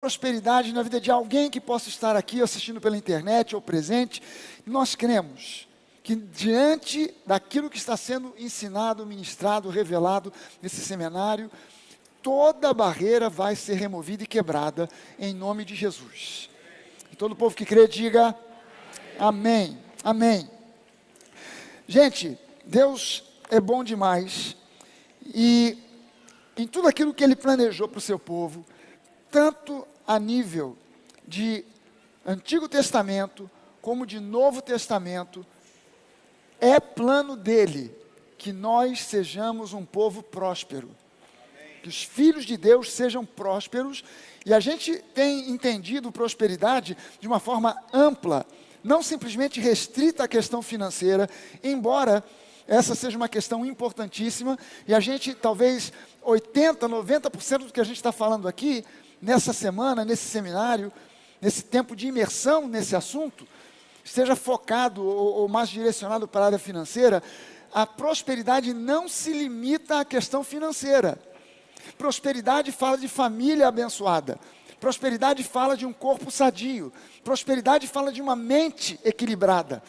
prosperidade na vida de alguém que possa estar aqui assistindo pela internet ou presente. Nós cremos que diante daquilo que está sendo ensinado, ministrado, revelado nesse seminário, toda barreira vai ser removida e quebrada em nome de Jesus. E todo o povo que crê, diga amém, amém. Gente, Deus é bom demais e em tudo aquilo que Ele planejou para o seu povo, tanto a nível de Antigo Testamento como de Novo Testamento, é plano dEle que nós sejamos um povo próspero. Que os filhos de Deus sejam prósperos, e a gente tem entendido prosperidade de uma forma ampla, não simplesmente restrita à questão financeira, embora essa seja uma questão importantíssima, e a gente talvez 80%, 90% do que a gente está falando aqui, nessa semana, nesse seminário, nesse tempo de imersão nesse assunto, esteja focado ou mais direcionado para a área financeira. A prosperidade não se limita à questão financeira. Prosperidade fala de família abençoada. Prosperidade fala de um corpo sadio. Prosperidade fala de uma mente equilibrada.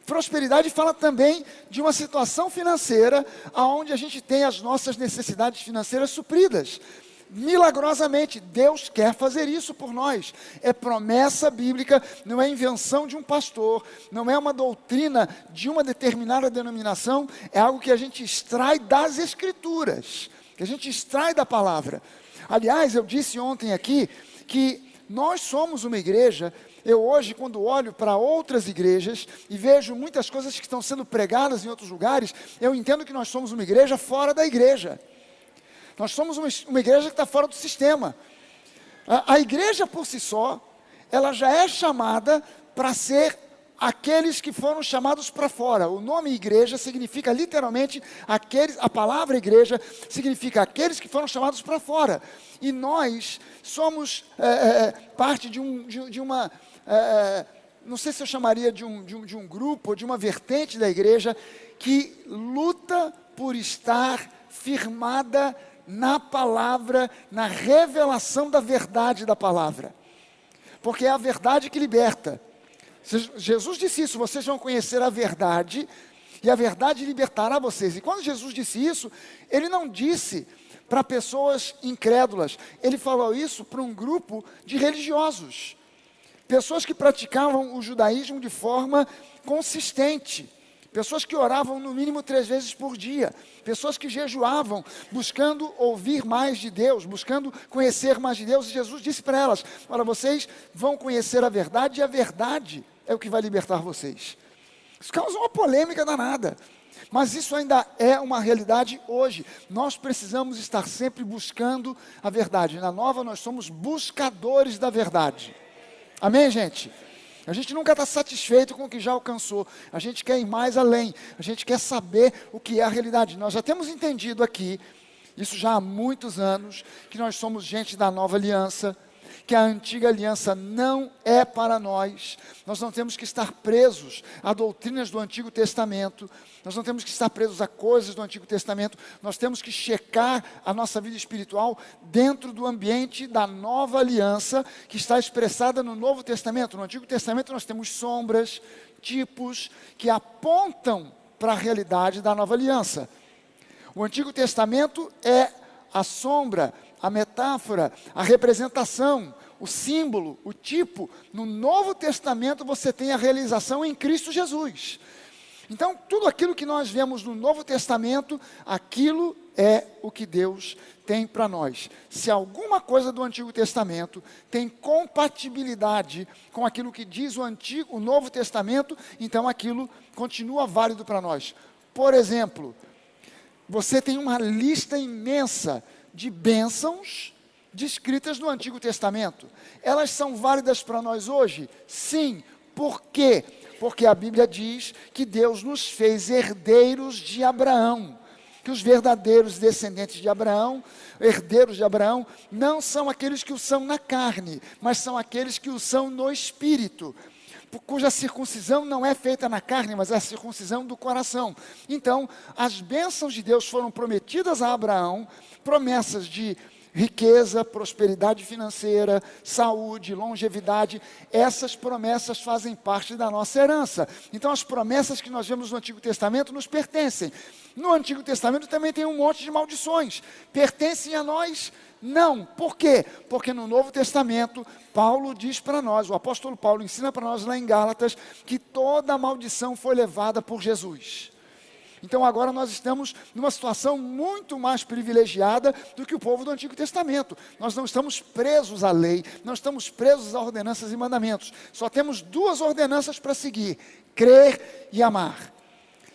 Prosperidade fala também de uma situação financeira onde a gente tem as nossas necessidades financeiras supridas. Milagrosamente, Deus quer fazer isso por nós. É promessa bíblica, não é invenção de um pastor, não é uma doutrina de uma determinada denominação, é algo que a gente extrai das Escrituras, que a gente extrai da palavra. Aliás, eu disse ontem aqui que nós somos uma igreja. Eu hoje, quando olho para outras igrejas e vejo muitas coisas que estão sendo pregadas em outros lugares, eu entendo que nós somos uma igreja fora da igreja. Nós somos uma igreja que está fora do sistema. A igreja por si só, ela já é chamada para ser aqueles que foram chamados para fora. O nome igreja significa literalmente aqueles, a palavra igreja significa aqueles que foram chamados para fora. E nós somos parte de uma, não sei se eu chamaria de um grupo ou de uma vertente da igreja que luta por estar firmada na palavra, na revelação da verdade da palavra. Porque é a verdade que liberta. Jesus disse isso: vocês vão conhecer a verdade, e a verdade libertará vocês. E quando Jesus disse isso, Ele não disse para pessoas incrédulas, Ele falou isso para um grupo de religiosos. Pessoas que praticavam o judaísmo de forma consistente. Pessoas que oravam no mínimo 3 vezes por dia. Pessoas que jejuavam, buscando ouvir mais de Deus, buscando conhecer mais de Deus. E Jesus disse para elas: olha, vocês vão conhecer a verdade, e a verdade é o que vai libertar vocês. Isso causa uma polêmica danada. Mas isso ainda é uma realidade hoje. Nós precisamos estar sempre buscando a verdade. Na Nova, nós somos buscadores da verdade. Amém, gente? A gente nunca está satisfeito com o que já alcançou. A gente quer ir mais além. A gente quer saber o que é a realidade. Nós já temos entendido aqui, isso já há muitos anos, que nós somos gente da nova aliança, que a antiga aliança não é para nós. Nós não temos que estar presos a doutrinas do Antigo Testamento. Nós não temos que estar presos a coisas do Antigo Testamento. Nós temos que checar a nossa vida espiritual dentro do ambiente da nova aliança, que está expressada no Novo Testamento. No Antigo Testamento nós temos sombras, tipos, que apontam para a realidade da nova aliança. O Antigo Testamento é a sombra, a metáfora, a representação, o símbolo, o tipo. No Novo Testamento você tem a realização em Cristo Jesus. Então, tudo aquilo que nós vemos no Novo Testamento, aquilo é o que Deus tem para nós. Se alguma coisa do Antigo Testamento tem compatibilidade com aquilo que diz o Novo Testamento, então aquilo continua válido para nós. Por exemplo, você tem uma lista imensa de bênçãos descritas no Antigo Testamento. Elas são válidas para nós hoje? Sim. Por quê? Porque a Bíblia diz que Deus nos fez herdeiros de Abraão. Que os verdadeiros descendentes de Abraão, herdeiros de Abraão, não são aqueles que o são na carne, mas são aqueles que o são no espírito, cuja circuncisão não é feita na carne, mas é a circuncisão do coração. Então, as bênçãos de Deus foram prometidas a Abraão, promessas de riqueza, prosperidade financeira, saúde, longevidade, essas promessas fazem parte da nossa herança. Então as promessas que nós vemos no Antigo Testamento nos pertencem. No Antigo Testamento também tem um monte de maldições. Pertencem a nós? Não. Por quê? Porque no Novo Testamento, Paulo diz para nós, o apóstolo Paulo ensina para nós lá em Gálatas, que toda a maldição foi levada por Jesus. Então agora nós estamos numa situação muito mais privilegiada do que o povo do Antigo Testamento. Nós não estamos presos à lei, não estamos presos a ordenanças e mandamentos. Só temos duas ordenanças para seguir: crer e amar.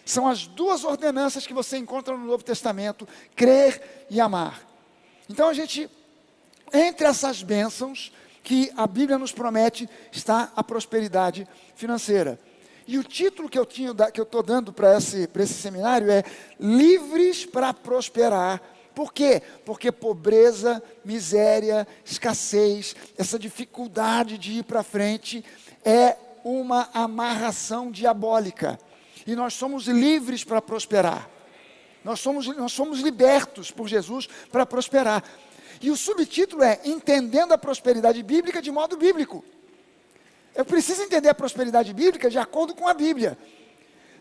São as duas ordenanças que você encontra no Novo Testamento: crer e amar. Então a gente, entre essas bênçãos que a Bíblia nos promete, está a prosperidade financeira. E o título que eu estou dando para esse seminário é Livres para Prosperar. Por quê? Porque pobreza, miséria, escassez, essa dificuldade de ir para frente é uma amarração diabólica. E nós somos livres para prosperar. Nós somos libertos por Jesus para prosperar. E o subtítulo é Entendendo a Prosperidade Bíblica de modo bíblico. Eu preciso entender a prosperidade bíblica de acordo com a Bíblia.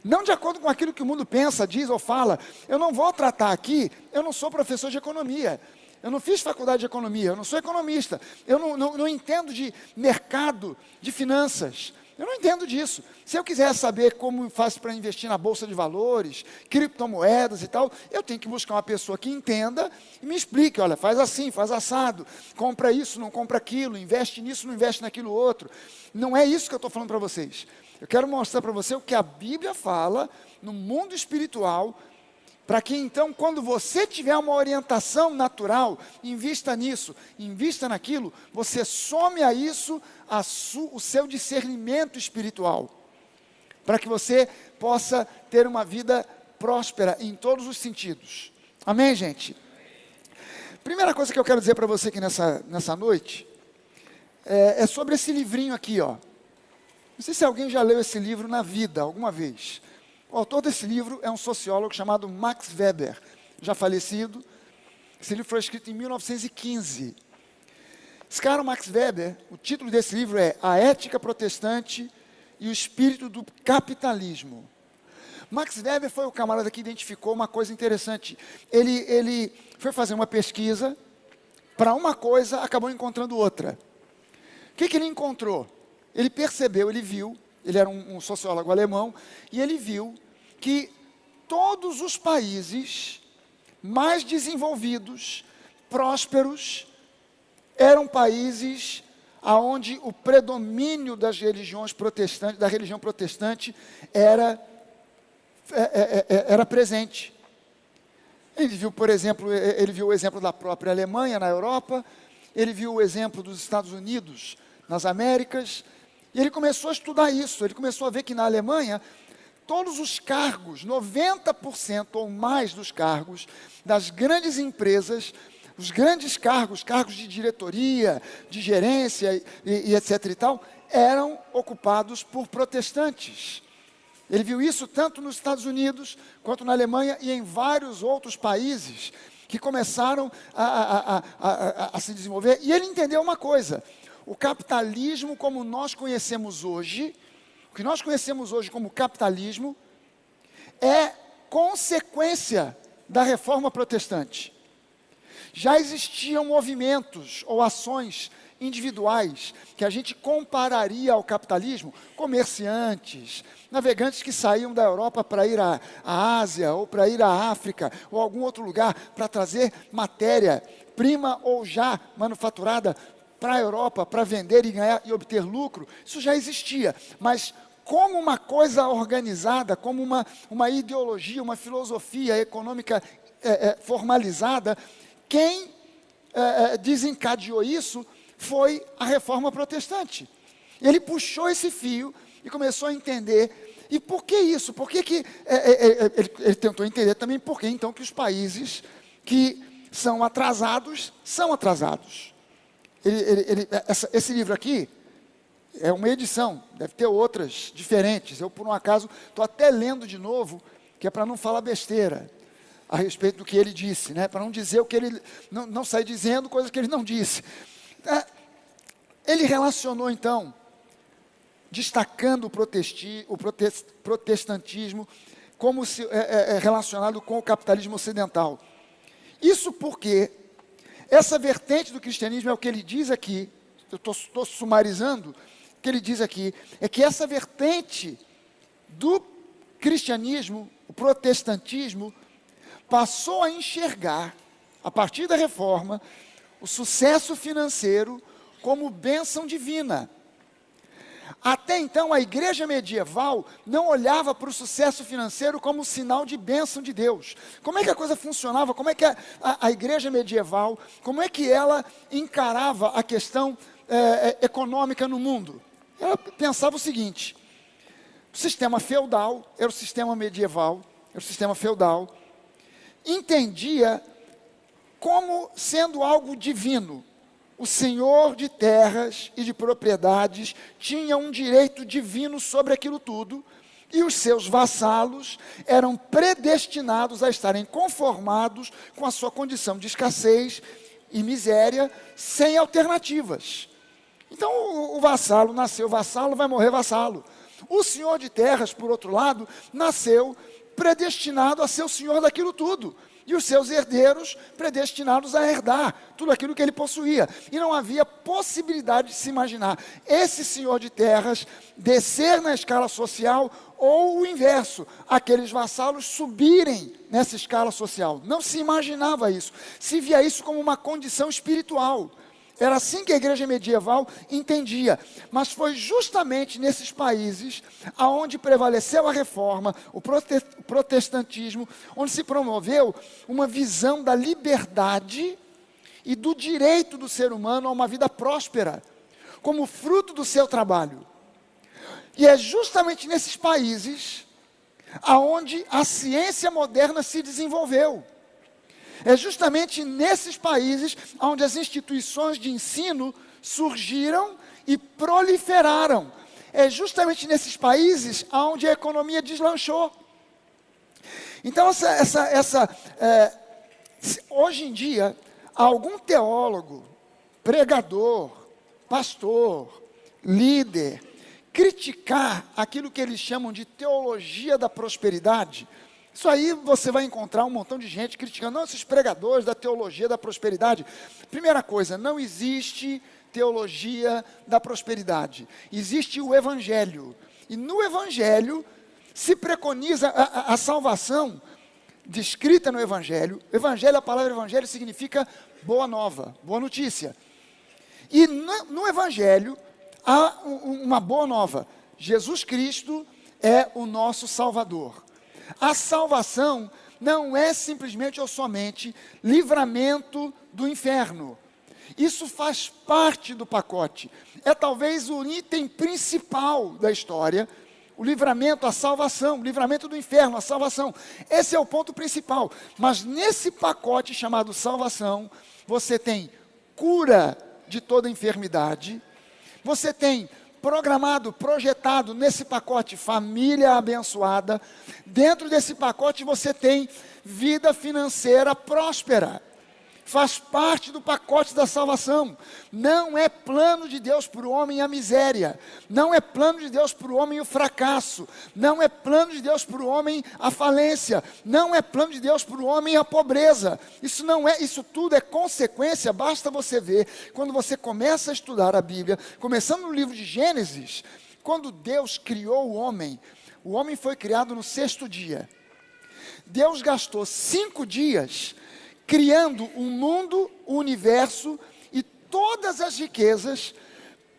Não de acordo com aquilo que o mundo pensa, diz ou fala. Eu não vou tratar aqui, eu não sou professor de economia. Eu não fiz faculdade de economia, eu não sou economista. Eu não entendo de mercado, de finanças. Eu não entendo disso. Se eu quiser saber como faço para investir na bolsa de valores, criptomoedas e tal, eu tenho que buscar uma pessoa que entenda e me explique, olha, faz assim, faz assado, compra isso, não compra aquilo, investe nisso, não investe naquilo outro. Não é isso que eu estou falando para vocês. Eu quero mostrar para você o que a Bíblia fala no mundo espiritual, para que então, quando você tiver uma orientação natural, invista nisso, invista naquilo, você some a isso o seu discernimento espiritual, para que você possa ter uma vida próspera em todos os sentidos. Amém, gente? Primeira coisa que eu quero dizer para você aqui nessa noite, é sobre esse livrinho aqui, ó. Não sei se alguém já leu esse livro na vida, alguma vez. O autor desse livro é um sociólogo chamado Max Weber, já falecido. Esse livro foi escrito em 1915. Esse cara, o Max Weber, o título desse livro é A Ética Protestante e o Espírito do Capitalismo. Max Weber foi o camarada que identificou uma coisa interessante. Ele foi fazer uma pesquisa, para uma coisa, acabou encontrando outra. O que ele encontrou? Ele percebeu, ele viu, ele era um sociólogo alemão, e ele viu que todos os países mais desenvolvidos, prósperos, eram países onde o predomínio das religiões protestantes, da religião protestante, era presente. Ele viu, por exemplo, ele viu o exemplo da própria Alemanha na Europa, ele viu o exemplo dos Estados Unidos nas Américas, e ele começou a estudar isso. Ele começou a ver que na Alemanha, todos os cargos, 90% ou mais dos cargos das grandes empresas, os grandes cargos de diretoria, de gerência e etc. e tal, eram ocupados por protestantes. Ele viu isso tanto nos Estados Unidos, quanto na Alemanha e em vários outros países que começaram a se desenvolver. E ele entendeu uma coisa: o capitalismo como nós conhecemos hoje, o que nós conhecemos hoje como capitalismo, é consequência da reforma protestante. Já existiam movimentos ou ações individuais que a gente compararia ao capitalismo, comerciantes, navegantes que saíam da Europa para ir à Ásia, ou para ir à África, ou algum outro lugar, para trazer matéria-prima ou já manufaturada para a Europa, para vender e ganhar e obter lucro. Isso já existia, mas como uma coisa organizada, como uma ideologia, uma filosofia econômica formalizada, quem desencadeou isso foi a reforma protestante. Ele puxou esse fio e começou a entender. E por que isso? Por que ele tentou entender também por que então que os países que são atrasados, são atrasados. Esse livro aqui é uma edição, deve ter outras diferentes. Eu, por um acaso, estou até lendo de novo, que é para não falar besteira. a respeito do que ele disse, né? Para não dizer o que ele, não sair dizendo coisas que ele não disse. Ele relacionou então, destacando o protestantismo como se, relacionado com o capitalismo ocidental. Isso porque essa vertente do cristianismo é o que ele diz aqui, eu estou sumarizando, o que ele diz aqui, é que essa vertente do cristianismo, o protestantismo, passou a enxergar, a partir da reforma, o sucesso financeiro como bênção divina. Até então, a igreja medieval não olhava para o sucesso financeiro como sinal de bênção de Deus. Como é que a coisa funcionava? Como é que a igreja medieval, como é que ela encarava a questão econômica no mundo? Ela pensava o seguinte: o sistema feudal, era o sistema medieval, era o sistema feudal, entendia como sendo algo divino. O senhor de terras e de propriedades tinha um direito divino sobre aquilo tudo, e os seus vassalos eram predestinados a estarem conformados com a sua condição de escassez e miséria, sem alternativas. Então o vassalo nasceu vassalo, vai morrer vassalo. O senhor de terras, por outro lado, nasceu predestinado a ser o senhor daquilo tudo. E os seus herdeiros predestinados a herdar tudo aquilo que ele possuía. E não havia possibilidade de se imaginar esse senhor de terras descer na escala social ou o inverso, aqueles vassalos subirem nessa escala social. Não se imaginava isso. Se via isso como uma condição espiritual. Era assim que a igreja medieval entendia. Mas foi justamente nesses países aonde prevaleceu a reforma, o protestantismo, onde se promoveu uma visão da liberdade e do direito do ser humano a uma vida próspera, como fruto do seu trabalho. E é justamente nesses países aonde a ciência moderna se desenvolveu. É justamente nesses países onde as instituições de ensino surgiram e proliferaram. É justamente nesses países onde a economia deslanchou. Então, hoje em dia, algum teólogo, pregador, pastor, líder, criticar aquilo que eles chamam de teologia da prosperidade, isso aí você vai encontrar um montão de gente criticando, não, esses pregadores da teologia da prosperidade. Primeira coisa, não existe teologia da prosperidade. Existe o Evangelho. E no Evangelho se preconiza a salvação descrita no Evangelho. Evangelho, a palavra Evangelho significa boa nova, boa notícia. E no Evangelho há uma boa nova. Jesus Cristo é o nosso Salvador. A salvação não é simplesmente ou somente livramento do inferno. Isso faz parte do pacote. É talvez o item principal da história, o livramento, a salvação, o livramento do inferno, a salvação. Esse é o ponto principal. Mas nesse pacote chamado salvação, você tem cura de toda enfermidade, você tem programado, projetado nesse pacote família abençoada. Dentro desse pacote você tem vida financeira próspera. Faz parte do pacote da salvação. Não é plano de Deus para o homem a miséria. Não é plano de Deus para o homem o fracasso. Não é plano de Deus para o homem a falência. Não é plano de Deus para o homem a pobreza. Isso tudo é consequência, basta você ver, quando você começa a estudar a Bíblia, começando no livro de Gênesis, quando Deus criou o homem foi criado no 6º dia. Deus gastou 5 dias criando um mundo, o universo e todas as riquezas,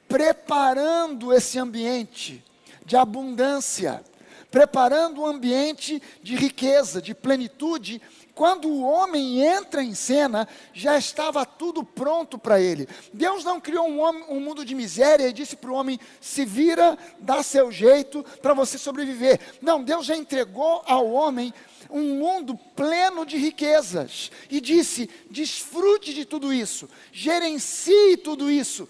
preparando esse ambiente de abundância, preparando um ambiente de riqueza, de plenitude. Quando o homem entra em cena, já estava tudo pronto para ele. Deus não criou um mundo de miséria e disse para o homem, se vira, dá seu jeito para você sobreviver. Não, Deus já entregou ao homem um mundo pleno de riquezas e disse, desfrute de tudo isso, gerencie tudo isso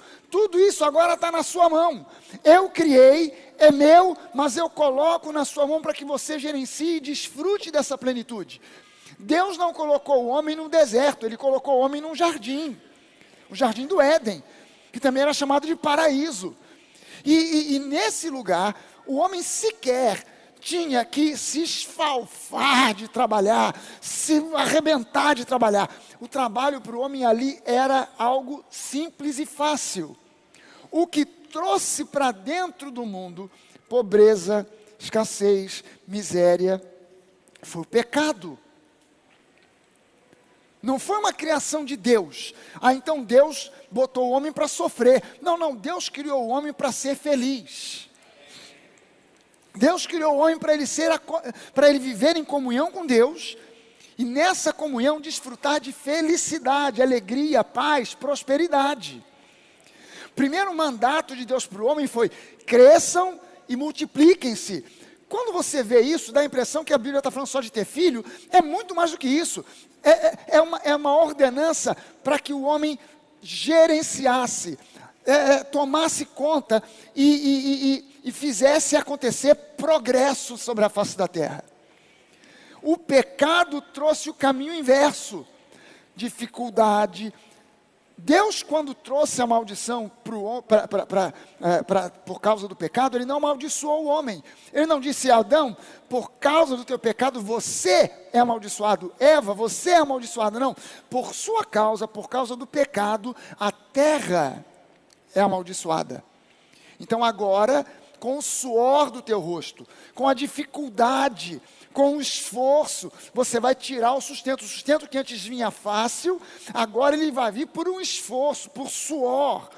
agora está na sua mão. Eu criei, é meu, mas eu coloco na sua mão para que você gerencie e desfrute dessa plenitude. Deus não colocou o homem num deserto, Ele colocou o homem num jardim. O jardim do Éden, que também era chamado de paraíso. E nesse lugar, o homem sequer tinha que se esfalfar de trabalhar, se arrebentar de trabalhar. O trabalho para o homem ali era algo simples e fácil. O que trouxe para dentro do mundo pobreza, escassez, miséria, foi o pecado. Não foi uma criação de Deus. Então Deus botou o homem para sofrer. Não, Deus criou o homem para ser feliz. Deus criou o homem para ele viver em comunhão com Deus, e nessa comunhão desfrutar de felicidade, alegria, paz, prosperidade. O primeiro mandato de Deus para o homem foi: cresçam e multipliquem-se. Quando você vê isso, dá a impressão que a Bíblia está falando só de ter filho. É muito mais do que isso. É uma ordenança para que o homem gerenciasse, tomasse conta e fizesse acontecer progresso sobre a face da terra. O pecado trouxe o caminho inverso, dificuldade. Deus, quando trouxe a maldição por causa do pecado, Ele não amaldiçoou o homem. Ele não disse: Adão, por causa do teu pecado, você é amaldiçoado. Eva, você é amaldiçoada. Não, por sua causa, por causa do pecado, a terra é amaldiçoada. Então agora, com o suor do teu rosto, com a dificuldade, com o esforço, você vai tirar o sustento que antes vinha fácil, agora ele vai vir por um esforço, por suor.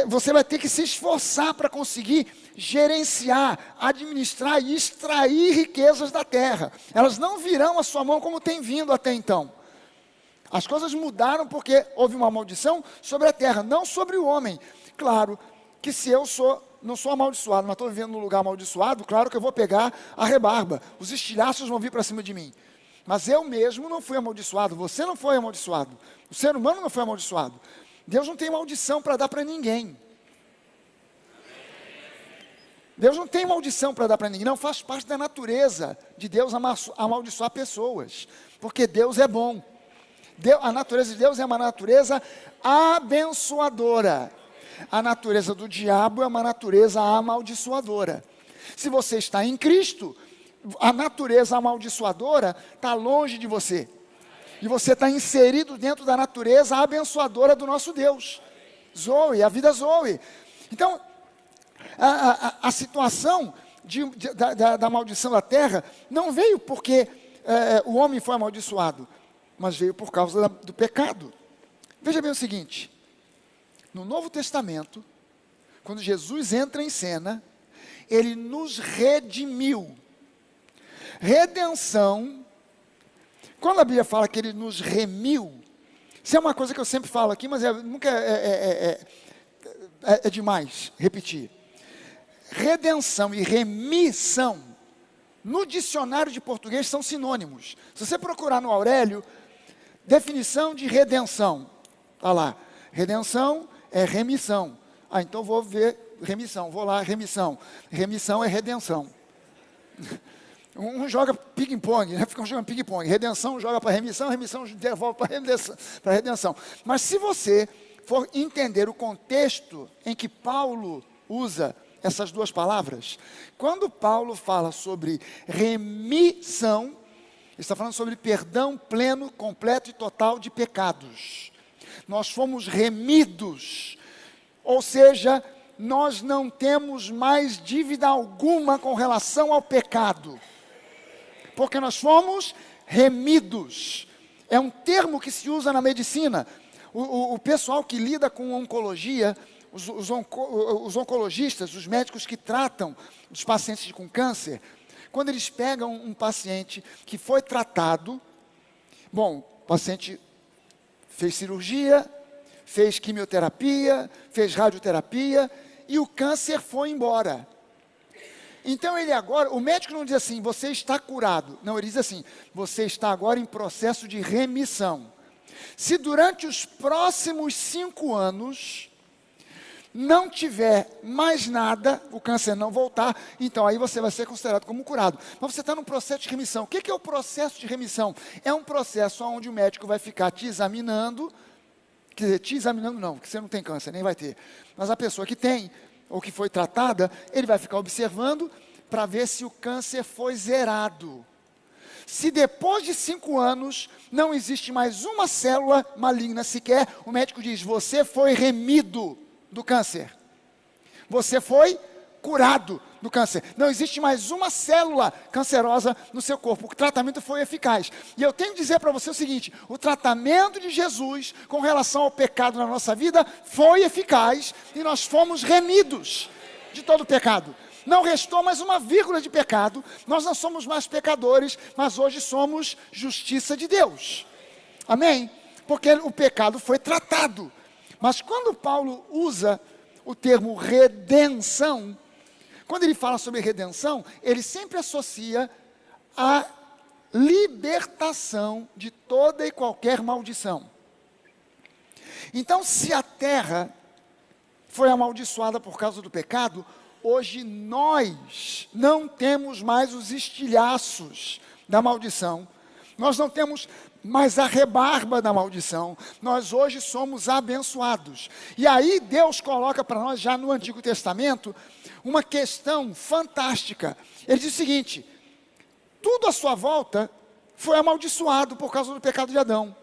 Você vai ter que se esforçar para conseguir gerenciar, administrar e extrair riquezas da terra. Elas não virão à sua mão como tem vindo até então. As coisas mudaram porque houve uma maldição sobre a terra, não sobre o homem. Claro que se eu não sou amaldiçoado, mas estou vivendo num lugar amaldiçoado, claro que eu vou pegar a rebarba, os estilhaços vão vir para cima de mim. Mas eu mesmo não fui amaldiçoado, você não foi amaldiçoado, o ser humano não foi amaldiçoado. Deus não tem maldição para dar para ninguém. Deus não tem maldição para dar para ninguém, não faz parte da natureza de Deus amaldiçoar pessoas, porque Deus é bom. A natureza de Deus é uma natureza abençoadora. A natureza do diabo é uma natureza amaldiçoadora. Se você está em Cristo, a natureza amaldiçoadora está longe de você. E você está inserido dentro da natureza abençoadora do nosso Deus. Zoe, a vida Zoe. Então, a situação da maldição da terra não veio porque o homem foi amaldiçoado, mas veio por causa do pecado. Veja bem o seguinte: no Novo Testamento, quando Jesus entra em cena, Ele nos redimiu. Redenção, quando a Bíblia fala que Ele nos remiu, isso é uma coisa que eu sempre falo aqui, mas nunca é demais repetir. Redenção e remissão, no dicionário de português, são sinônimos. Se você procurar no Aurélio, definição de redenção, está lá, redenção é remissão. Então vou ver remissão, vou lá, remissão. Remissão é redenção. Um joga ping-pong, né? Fica jogando ping-pong. Redenção joga para remissão, remissão devolve para redenção. Mas se você for entender o contexto em que Paulo usa essas duas palavras, quando Paulo fala sobre remissão, ele está falando sobre perdão pleno, completo e total de pecados. Nós fomos remidos, ou seja, nós não temos mais dívida alguma com relação ao pecado, porque nós fomos remidos. É um termo que se usa na medicina. O pessoal que lida com oncologia, os oncologistas, os médicos que tratam os pacientes com câncer, quando eles pegam um paciente que foi tratado, o paciente fez cirurgia, fez quimioterapia, fez radioterapia, e o câncer foi embora. Então o médico não diz assim: você está curado. Não, ele diz assim: você está agora em processo de remissão. Se durante os próximos 5 anos, não tiver mais nada, o câncer não voltar, então aí você vai ser considerado como curado. Mas você está num processo de remissão. O que é o processo de remissão? É um processo onde o médico vai ficar te examinando, quer dizer, te examinando não, porque você não tem câncer, nem vai ter. Mas a pessoa que tem, ou que foi tratada, ele vai ficar observando para ver se o câncer foi zerado. Se depois de 5 anos não existe mais uma célula maligna sequer, o médico diz, você foi remido do câncer. Você foi curado do câncer. Não existe mais uma célula cancerosa no seu corpo. O tratamento foi eficaz. E eu tenho que dizer para você o seguinte, o tratamento de Jesus com relação ao pecado na nossa vida foi eficaz e nós fomos remidos de todo o pecado. Não restou mais uma vírgula de pecado. Nós não somos mais pecadores, mas hoje somos justiça de Deus. Amém? Porque o pecado foi tratado. Mas quando Paulo usa o termo redenção, quando ele fala sobre redenção, ele sempre associa a libertação de toda e qualquer maldição. Então, se a terra foi amaldiçoada por causa do pecado, hoje nós não temos mais os estilhaços da maldição. Nós não temos mais a rebarba da maldição. Nós hoje somos abençoados. E aí Deus coloca para nós, já no Antigo Testamento, uma questão fantástica. Ele diz o seguinte, tudo à sua volta foi amaldiçoado por causa do pecado de Adão.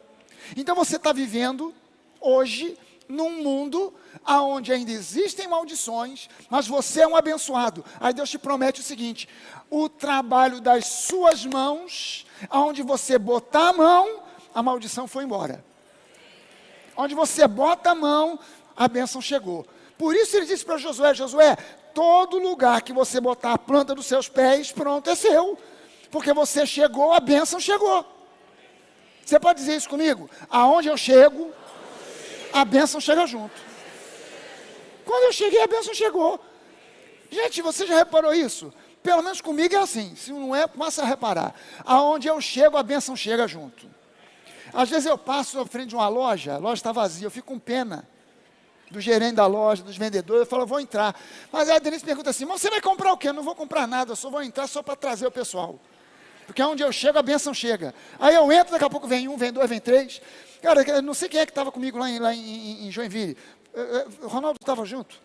Então você está vivendo hoje num mundo onde ainda existem maldições, mas você é um abençoado. Aí Deus te promete o seguinte, o trabalho das suas mãos, aonde você botar a mão, a maldição foi embora. Onde você bota a mão, a bênção chegou. Por isso ele disse para Josué, Josué, todo lugar que você botar a planta dos seus pés, pronto, é seu. Porque você chegou, a bênção chegou. Você pode dizer isso comigo? Aonde eu chego, a bênção chega junto. Quando eu cheguei, a bênção chegou. Gente, você já reparou isso? Pelo menos comigo é assim. Se não é, passa a reparar. Aonde eu chego, a bênção chega junto. Às vezes eu passo na frente de uma loja, a loja está vazia, eu fico com pena do gerente da loja, dos vendedores, eu falo, vou entrar. Mas aí a Denise pergunta assim, mas você vai comprar o quê? Eu não vou comprar nada, eu só vou entrar só para trazer o pessoal. Porque onde eu chego, a bênção chega. Aí eu entro, daqui a pouco vem um, vem dois, vem três. Cara, eu não sei quem é que estava comigo lá em Joinville. O Ronaldo estava junto.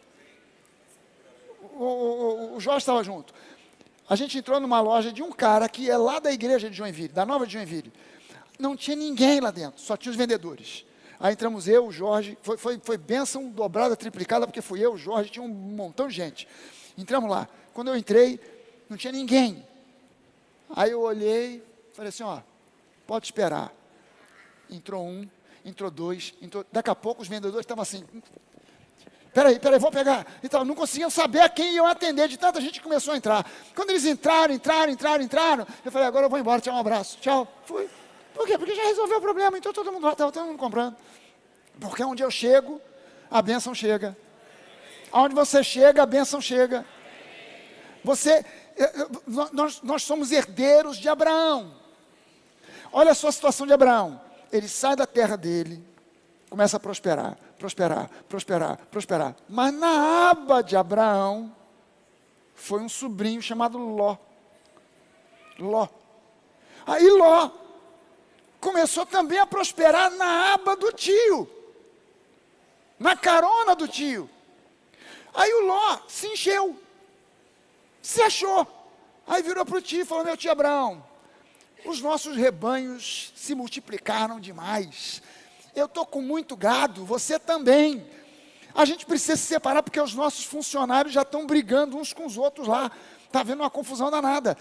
O Jorge estava junto. A gente entrou numa loja de um cara que é lá da igreja de Joinville, da Nova de Joinville. Não tinha ninguém lá dentro, só tinha os vendedores. Aí entramos eu, o Jorge, foi bênção dobrada, triplicada, porque fui eu, o Jorge, tinha um montão de gente. Entramos lá. Quando eu entrei, não tinha ninguém. Aí eu olhei, falei assim, ó, pode esperar. Entrou um, entrou dois, daqui a pouco os vendedores estavam assim, peraí, vou pegar. Então, não conseguiam saber a quem iam atender, de tanta gente que começou a entrar. Quando eles entraram, eu falei, agora eu vou embora, tchau, um abraço, tchau, fui. Por quê? Porque já resolveu o problema, então todo mundo lá, estava todo mundo comprando. Porque onde eu chego, a bênção chega. Aonde você chega, a bênção chega. Nós somos herdeiros de Abraão. Olha a sua situação de Abraão. Ele sai da terra dele, começa a prosperar. Mas na aba de Abraão, foi um sobrinho chamado Ló. Aí Ló começou também a prosperar na aba do tio, na carona do tio. Aí o Ló se encheu, se achou. Aí virou para o tio e falou, meu tio Abraão, os nossos rebanhos se multiplicaram demais. Eu estou com muito gado, você também. A gente precisa se separar porque os nossos funcionários já estão brigando uns com os outros lá. Está havendo uma confusão danada.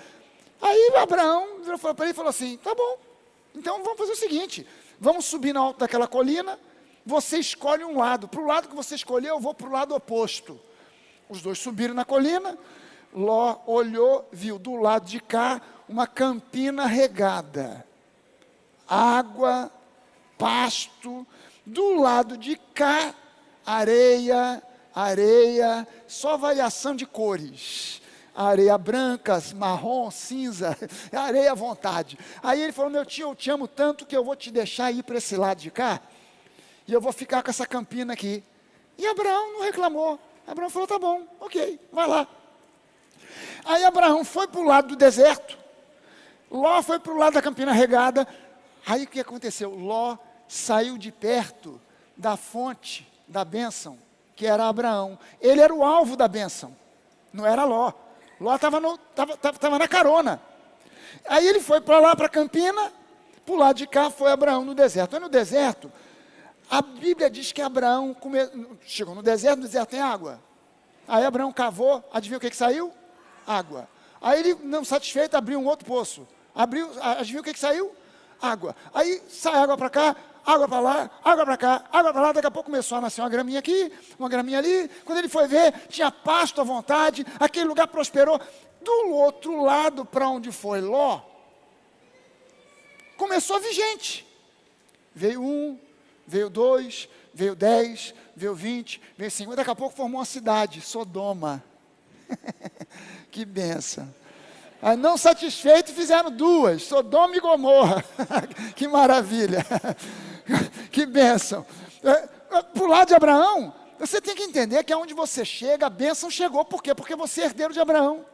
Aí Abraão virou para ele e falou assim, tá bom, então vamos fazer o seguinte, vamos subir no alto daquela colina, você escolhe um lado. Para o lado que você escolher, eu vou para o lado oposto. Os dois subiram na colina, Ló olhou, viu do lado de cá uma campina regada. Água, pasto, do lado de cá, areia, só variação de cores. Areia branca, marrom, cinza, areia à vontade. Aí ele falou, meu tio, eu te amo tanto que eu vou te deixar ir para esse lado de cá, e eu vou ficar com essa campina aqui. E Abraão não reclamou. Abraão falou, tá bom, ok, vai lá. Aí Abraão foi para o lado do deserto, Ló foi para o lado da Campina Regada. Aí o que aconteceu? Ló saiu de perto da fonte da bênção, que era Abraão. Ele era o alvo da bênção, não era Ló. Ló estava na carona. Aí ele foi para lá, para Campina, para o lado de cá foi Abraão no deserto. Aí no deserto, a Bíblia diz que Abraão chegou no deserto tem água. Aí Abraão cavou, adivinha o que saiu? Água. Aí ele, não satisfeito, abriu um outro poço. Adivinha o que saiu? Água. Aí sai água para cá, água para lá, água para cá, água para lá. Daqui a pouco começou a nascer uma graminha aqui, uma graminha ali. Quando ele foi ver, tinha pasto à vontade, aquele lugar prosperou. Do outro lado, para onde foi Ló, começou a vir gente. Veio 1, veio 2, veio 10, veio 20, veio 50. Daqui a pouco formou uma cidade, Sodoma. Que benção. Aí, não satisfeito, fizeram 2, Sodoma e Gomorra. Que maravilha. Que bênção. Para o lado de Abraão, você tem que entender que aonde você chega, a bênção chegou. Por quê? Porque você é herdeiro de Abraão.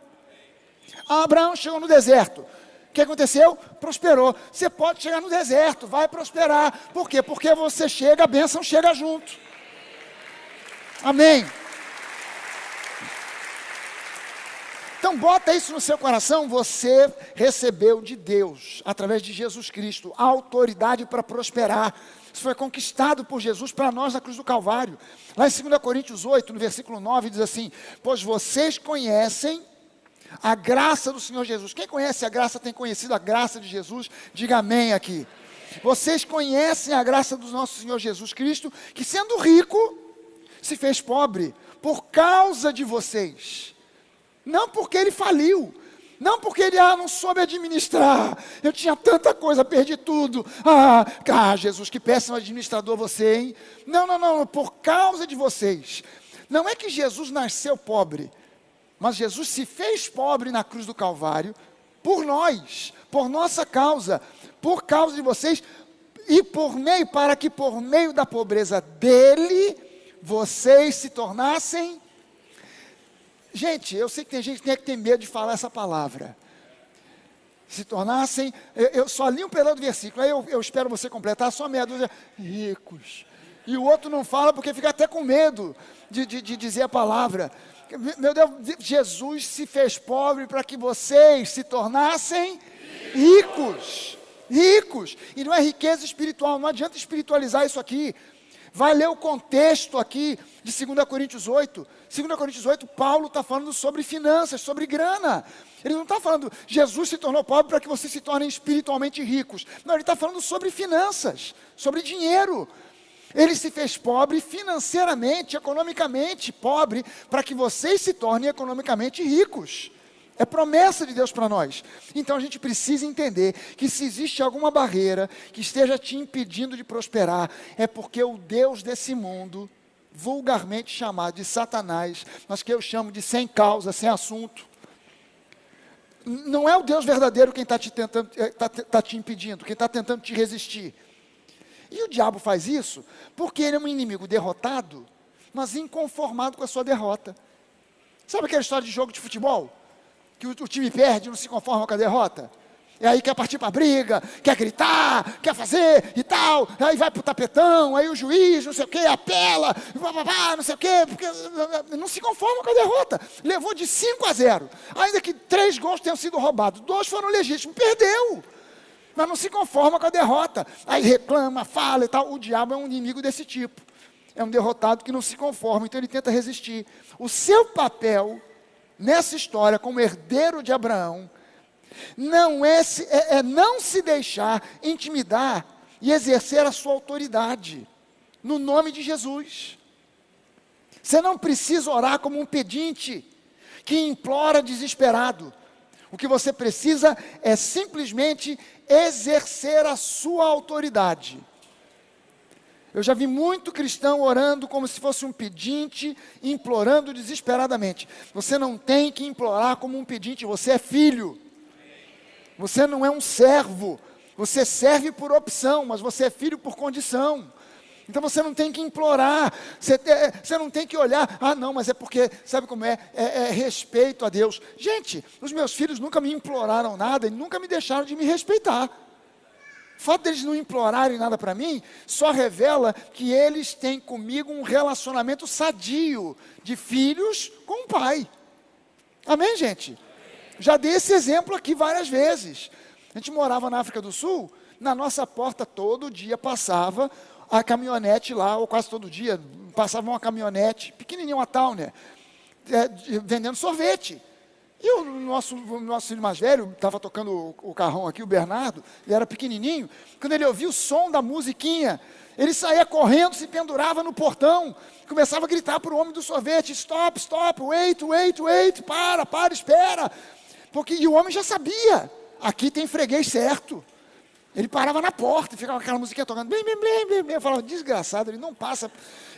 Abraão chegou no deserto. O que aconteceu? Prosperou. Você pode chegar no deserto, vai prosperar. Por quê? Porque você chega, a bênção chega junto. Amém. Então bota isso no seu coração, você recebeu de Deus, através de Jesus Cristo, a autoridade para prosperar. Isso foi conquistado por Jesus para nós na cruz do Calvário. Lá em 2 Coríntios 8, no versículo 9, diz assim, pois vocês conhecem a graça do Senhor Jesus. Quem conhece a graça, tem conhecido a graça de Jesus, diga amém aqui. Vocês conhecem a graça do nosso Senhor Jesus Cristo, que sendo rico, se fez pobre, por causa de vocês. Não porque ele faliu, não porque ele não soube administrar, eu tinha tanta coisa, perdi tudo. Jesus, que péssimo administrador você, hein? Não, por causa de vocês. Não é que Jesus nasceu pobre, mas Jesus se fez pobre na cruz do Calvário, por nós, por nossa causa, por causa de vocês, e para que por meio da pobreza dele, vocês se tornassem. Gente, eu sei que tem gente que tem medo de falar essa palavra. Se tornassem, eu só li um pedaço do versículo, aí eu espero você completar, só meia dúzia, ricos. E o outro não fala porque fica até com medo de dizer a palavra. Meu Deus, Jesus se fez pobre para que vocês se tornassem ricos. Ricos. E não é riqueza espiritual, não adianta espiritualizar isso aqui. Vai ler o contexto aqui de 2 Coríntios 8. 2 Coríntios 8, Paulo está falando sobre finanças, sobre grana. Ele não está falando, Jesus se tornou pobre para que vocês se tornem espiritualmente ricos. Não, ele está falando sobre finanças, sobre dinheiro. Ele se fez pobre financeiramente, economicamente pobre, para que vocês se tornem economicamente ricos. É promessa de Deus para nós. Então a gente precisa entender que se existe alguma barreira que esteja te impedindo de prosperar, é porque o Deus desse mundo, vulgarmente chamado de Satanás, mas que eu chamo de sem causa, sem assunto, não é o Deus verdadeiro quem está te impedindo, quem está tentando te resistir. E o diabo faz isso porque ele é um inimigo derrotado, mas inconformado com a sua derrota. Sabe aquela história de jogo de futebol? Que o time perde e não se conforma com a derrota? E aí quer partir para a briga, quer gritar, quer fazer e tal, aí vai para o tapetão, aí o juiz, não sei o que, apela, não sei o que, porque não se conforma com a derrota. Levou de 5-0, ainda que 3 gols tenham sido roubados, 2 foram legítimos, perdeu. Mas não se conforma com a derrota, aí reclama, fala e tal. O diabo é um inimigo desse tipo, é um derrotado que não se conforma, então ele tenta resistir. O seu papel nessa história, como herdeiro de Abraão, não não se deixar intimidar e exercer a sua autoridade, no nome de Jesus. Você não precisa orar como um pedinte, que implora desesperado. O que você precisa é simplesmente exercer a sua autoridade. Eu já vi muito cristão orando como se fosse um pedinte, implorando desesperadamente. Você não tem que implorar como um pedinte, você é filho. Você não é um servo. Você serve por opção, mas você é filho por condição. Então você não tem que implorar, você não tem que olhar, não, mas é porque, sabe como é respeito a Deus. Gente, os meus filhos nunca me imploraram nada e nunca me deixaram de me respeitar. O fato deles não implorarem nada para mim, só revela que eles têm comigo um relacionamento sadio, de filhos com o pai. Amém, gente? Já dei esse exemplo aqui várias vezes. A gente morava na África do Sul, na nossa porta todo dia passava a caminhonete lá, ou quase todo dia, passava uma caminhonete, pequenininha, uma Towner, vendendo sorvete. E o nosso filho mais velho, estava tocando o carrão aqui, o Bernardo, ele era pequenininho, quando ele ouvia o som da musiquinha, ele saía correndo, se pendurava no portão, começava a gritar para o homem do sorvete, stop, stop, wait, wait, wait, para, espera. E o homem já sabia, aqui tem freguês certo. Ele parava na porta e ficava aquela musiquinha tocando, blim, blim, blim, blim, blim. Eu falava, desgraçado, ele não passa,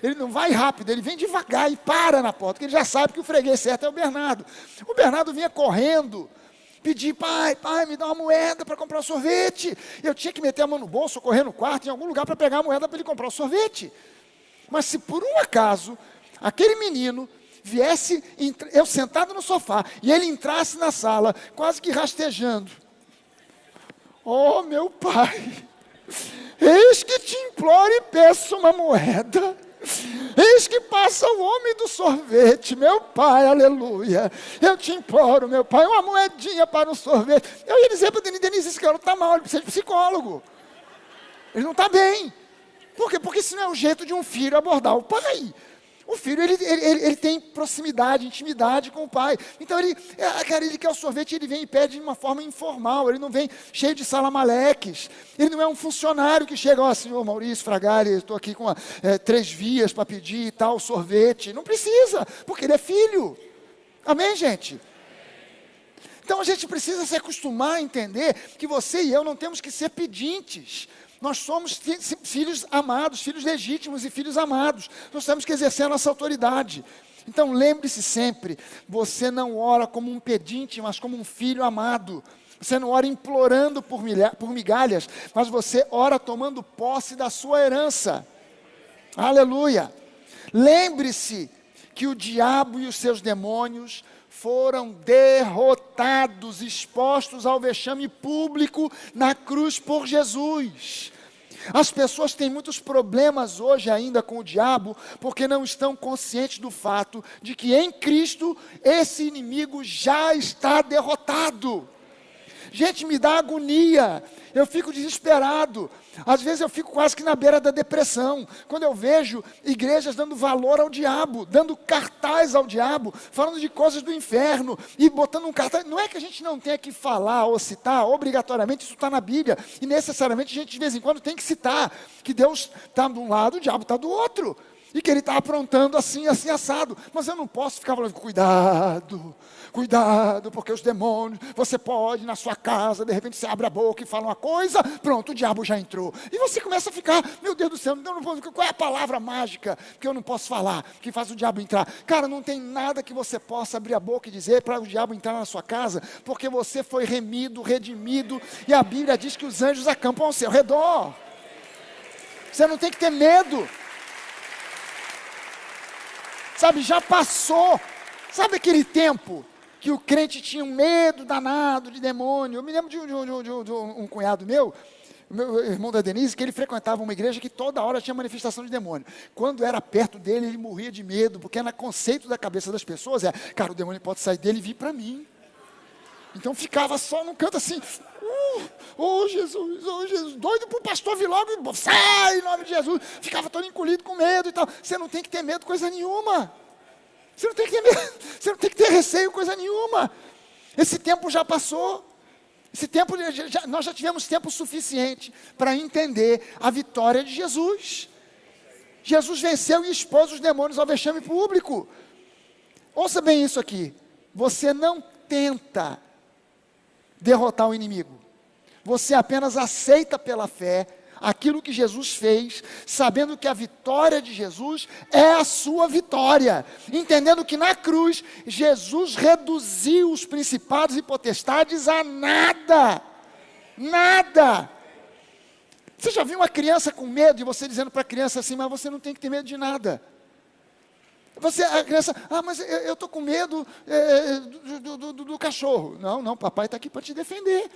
ele não vai rápido, ele vem devagar e para na porta, porque ele já sabe que o freguês certo é o Bernardo. O Bernardo vinha correndo, pedir, pai, me dá uma moeda para comprar o sorvete. Eu tinha que meter a mão no bolso, correr no quarto, em algum lugar para pegar a moeda para ele comprar o sorvete. Mas se por um acaso, aquele menino viesse, eu sentado no sofá, e ele entrasse na sala, quase que rastejando, oh, meu pai, eis que te imploro e peço uma moeda. Eis que passa o homem do sorvete, meu pai, aleluia. Eu te imploro, meu pai, uma moedinha para um sorvete. Eu ia dizer para o Denise, esse garoto está mal, ele precisa de psicólogo. Ele não está bem. Por quê? Porque isso não é o jeito de um filho abordar o pai. O filho, ele tem proximidade, intimidade com o pai. Então, ele quer o sorvete, ele vem e pede de uma forma informal. Ele não vem cheio de salamaleques. Ele não é um funcionário que chega, senhor Maurício Fragari, estou aqui com 3 vias para pedir e tal, sorvete. Não precisa, porque ele é filho. Amém, gente? Então, a gente precisa se acostumar a entender que você e eu não temos que ser pedintes. Nós somos filhos amados, filhos legítimos e filhos amados. Nós temos que exercer a nossa autoridade. Então lembre-se sempre, você não ora como um pedinte, mas como um filho amado. Você não ora implorando por migalhas, mas você ora tomando posse da sua herança. Aleluia! Lembre-se que o diabo e os seus demônios foram derrotados, expostos ao vexame público na cruz por Jesus. As pessoas têm muitos problemas hoje ainda com o diabo, porque não estão conscientes do fato de que em Cristo esse inimigo já está derrotado. Gente, me dá agonia, eu fico desesperado, às vezes eu fico quase que na beira da depressão, quando eu vejo igrejas dando valor ao diabo, dando cartaz ao diabo, falando de coisas do inferno, e botando um cartaz. Não é que a gente não tenha que falar ou citar, obrigatoriamente isso está na Bíblia, e necessariamente a gente de vez em quando tem que citar, que Deus está de um lado, o diabo está do outro, e que ele está aprontando assim, assim, assado, mas eu não posso ficar falando, cuidado, porque os demônios, você pode na sua casa, de repente você abre a boca e fala uma coisa, pronto, o diabo já entrou, e você começa a ficar, meu Deus do céu, qual é a palavra mágica que eu não posso falar, que faz o diabo entrar? Cara, não tem nada que você possa abrir a boca e dizer para o diabo entrar na sua casa, porque você foi remido, redimido, e a Bíblia diz que os anjos acampam ao seu redor. Você não tem que ter medo. Sabe, já passou. Sabe aquele tempo que o crente tinha um medo danado de demônio? Eu me lembro de um cunhado meu irmão da Denise, que ele frequentava uma igreja que toda hora tinha manifestação de demônio. Quando era perto dele, ele morria de medo, porque no conceito da cabeça das pessoas cara, o demônio pode sair dele e vir para mim. Então ficava só num canto assim, Jesus, doido para o pastor vir logo e sai em nome de Jesus. Ficava todo encolhido com medo e tal. Você não tem que ter medo de coisa nenhuma. Você não tem que ter medo, você não tem que ter receio, coisa nenhuma. Esse tempo já passou. Esse tempo, nós já tivemos tempo suficiente para entender a vitória de Jesus. Jesus venceu e expôs os demônios ao vexame público. Ouça bem isso aqui. Você não tenta derrotar o inimigo. Você apenas aceita pela fé aquilo que Jesus fez, sabendo que a vitória de Jesus é a sua vitória, entendendo que na cruz, Jesus reduziu os principados e potestades a nada, nada. Você já viu uma criança com medo e você dizendo para a criança assim, mas você não tem que ter medo de nada. A criança, mas eu estou com medo do cachorro. Não, papai está aqui para te defender.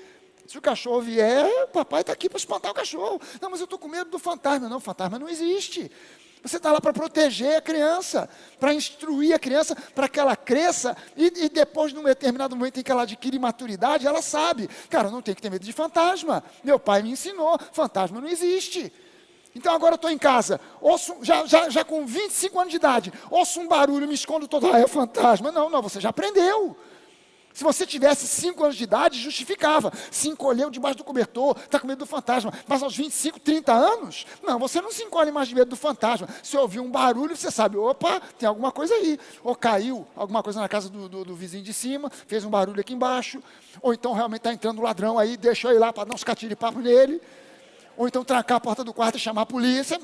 Se o cachorro vier, papai está aqui para espantar o cachorro. Não, mas eu estou com medo do fantasma. Não, fantasma não existe. Você está lá para proteger a criança, para instruir a criança, para que ela cresça, e depois, num determinado momento em que ela adquire maturidade, ela sabe, cara, eu não tenho que ter medo de fantasma. Meu pai me ensinou, fantasma não existe. Então agora eu estou em casa, ouço, já com 25 anos de idade, ouço um barulho, me escondo todo, é fantasma. Não, você já aprendeu. Se você tivesse 5 anos de idade, justificava. Se encolheu debaixo do cobertor, está com medo do fantasma. Mas aos 25, 30 anos, não, você não se encolhe mais de medo do fantasma. Se ouvir um barulho, você sabe, opa, tem alguma coisa aí. Ou caiu alguma coisa na casa do vizinho de cima, fez um barulho aqui embaixo. Ou então realmente está entrando um ladrão aí, deixa eu ir lá para dar uns catiripapos nele. Ou então trancar a porta do quarto e chamar a polícia.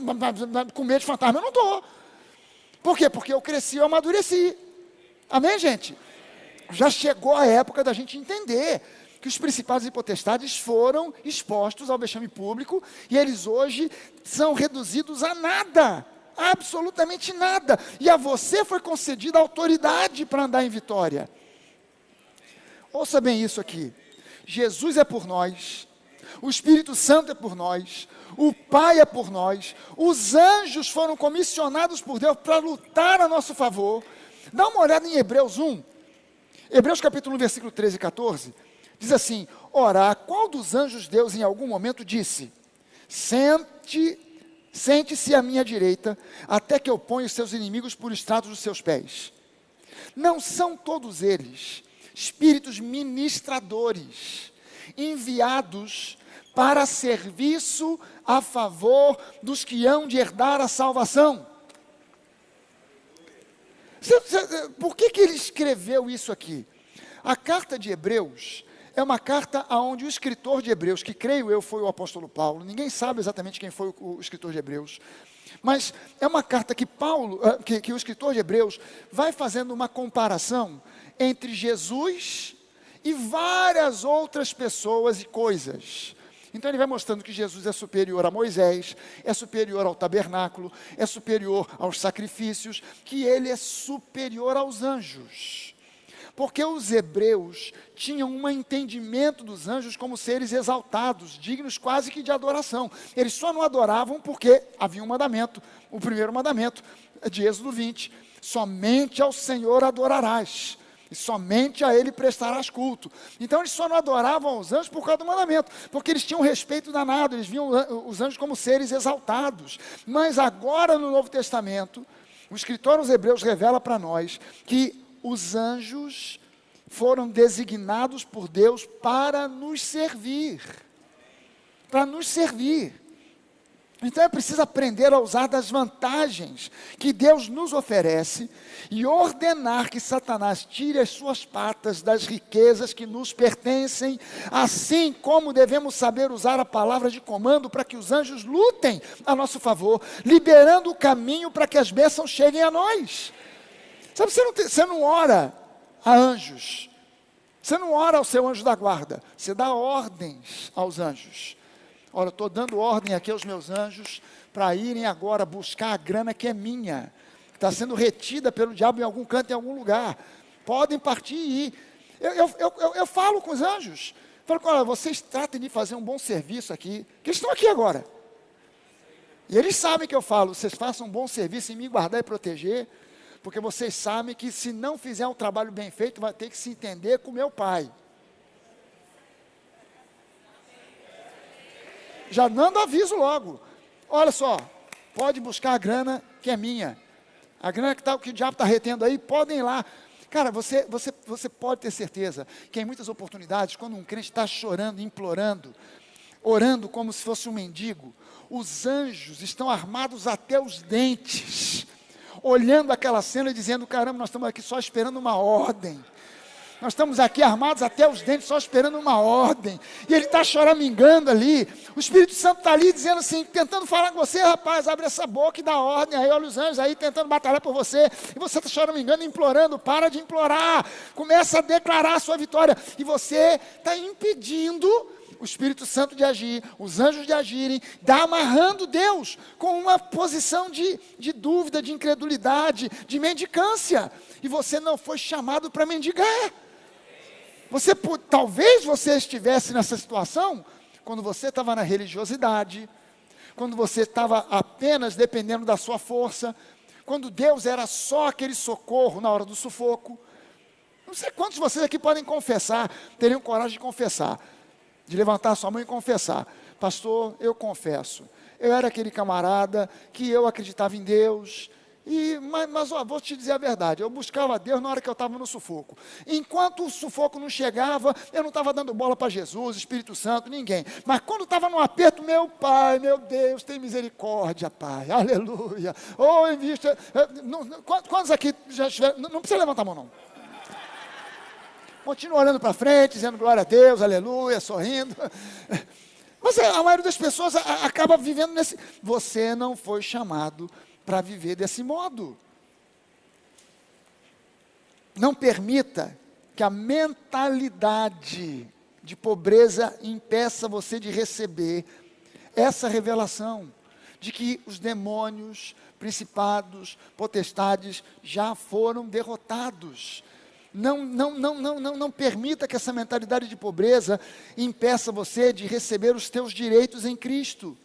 Com medo de fantasma eu não estou. Por quê? Porque eu cresci, eu amadureci. Amém, gente? Já chegou a época da gente entender que os principados e potestades foram expostos ao vexame público e eles hoje são reduzidos a nada, absolutamente nada. E a você foi concedida autoridade para andar em vitória. Ouça bem isso aqui. Jesus é por nós, o Espírito Santo é por nós, o Pai é por nós, os anjos foram comissionados por Deus para lutar a nosso favor. Dá uma olhada em Hebreus 1. Hebreus capítulo 1, versículo 13 e 14, diz assim, ora, qual dos anjos Deus em algum momento disse, sente-se à minha direita, até que eu ponha os seus inimigos por estrados dos seus pés. Não são todos eles espíritos ministradores, enviados para serviço a favor dos que hão de herdar a salvação? Por que ele escreveu isso aqui? A carta de Hebreus é uma carta onde o escritor de Hebreus, que creio eu foi o apóstolo Paulo, ninguém sabe exatamente quem foi o escritor de Hebreus, mas é uma carta que que o escritor de Hebreus vai fazendo uma comparação entre Jesus e várias outras pessoas e coisas. Então ele vai mostrando que Jesus é superior a Moisés, é superior ao tabernáculo, é superior aos sacrifícios, que ele é superior aos anjos. Porque os hebreus tinham um entendimento dos anjos como seres exaltados, dignos quase que de adoração. Eles só não adoravam porque havia um mandamento, o primeiro mandamento de Êxodo 20, somente ao Senhor adorarás. E somente a ele prestarás culto. Então eles só não adoravam os anjos por causa do mandamento, porque eles tinham respeito danado, eles viam os anjos como seres exaltados. Mas agora no Novo Testamento, o escritor aos Hebreus revela para nós que os anjos foram designados por Deus para nos servir. Para nos servir. Então é preciso aprender a usar das vantagens que Deus nos oferece e ordenar que Satanás tire as suas patas das riquezas que nos pertencem, assim como devemos saber usar a palavra de comando para que os anjos lutem a nosso favor, liberando o caminho para que as bênçãos cheguem a nós. Sabe, você não ora a anjos, você não ora ao seu anjo da guarda, você dá ordens aos anjos. Olha, estou dando ordem aqui aos meus anjos para irem agora buscar a grana que é minha, que está sendo retida pelo diabo em algum canto, em algum lugar. Podem partir e ir. Eu falo com os anjos. Falo, olha, vocês tratem de fazer um bom serviço aqui, que eles estão aqui agora. E eles sabem que eu falo, vocês façam um bom serviço em me guardar e proteger, porque vocês sabem que se não fizer um trabalho bem feito, vai ter que se entender com meu pai. Já dando aviso logo. Olha só, pode buscar a grana que é minha. A grana que o diabo está retendo aí, podem ir lá. Cara, você pode ter certeza que em muitas oportunidades, quando um crente está chorando, implorando, orando como se fosse um mendigo, os anjos estão armados até os dentes, olhando aquela cena e dizendo, caramba, nós estamos aqui só esperando uma ordem. Nós estamos aqui armados até os dentes, só esperando uma ordem. E ele está choramingando ali. O Espírito Santo está ali dizendo assim, tentando falar com você, rapaz, abre essa boca e dá ordem. Aí olha os anjos aí tentando batalhar por você. E você está choramingando, implorando, para de implorar. Começa a declarar a sua vitória. E você está impedindo o Espírito Santo de agir, os anjos de agirem, amarrando Deus com uma posição de dúvida, de incredulidade, de mendicância. E você não foi chamado para mendigar. Talvez você estivesse nessa situação quando você estava na religiosidade, quando você estava apenas dependendo da sua força, quando Deus era só aquele socorro na hora do sufoco. Não sei quantos de vocês aqui podem confessar, teriam coragem de confessar, de levantar a sua mão e confessar: pastor, eu confesso, eu era aquele camarada que eu acreditava em Deus, mas vou te dizer a verdade, eu buscava Deus na hora que eu estava no sufoco. Enquanto o sufoco não chegava, eu não estava dando bola para Jesus, Espírito Santo, ninguém. Mas quando estava no aperto, meu Pai, meu Deus, tem misericórdia, Pai, aleluia. Oh, invista. Quantos aqui já estiveram? Não precisa levantar a mão, não. Continua olhando para frente, dizendo glória a Deus, aleluia, sorrindo. Mas a maioria das pessoas acaba vivendo nesse... Você não foi chamado para viver desse modo. Não permita que a mentalidade de pobreza impeça você de receber essa revelação de que os demônios, principados, potestades já foram derrotados. Não permita que essa mentalidade de pobreza impeça você de receber os teus direitos em Cristo.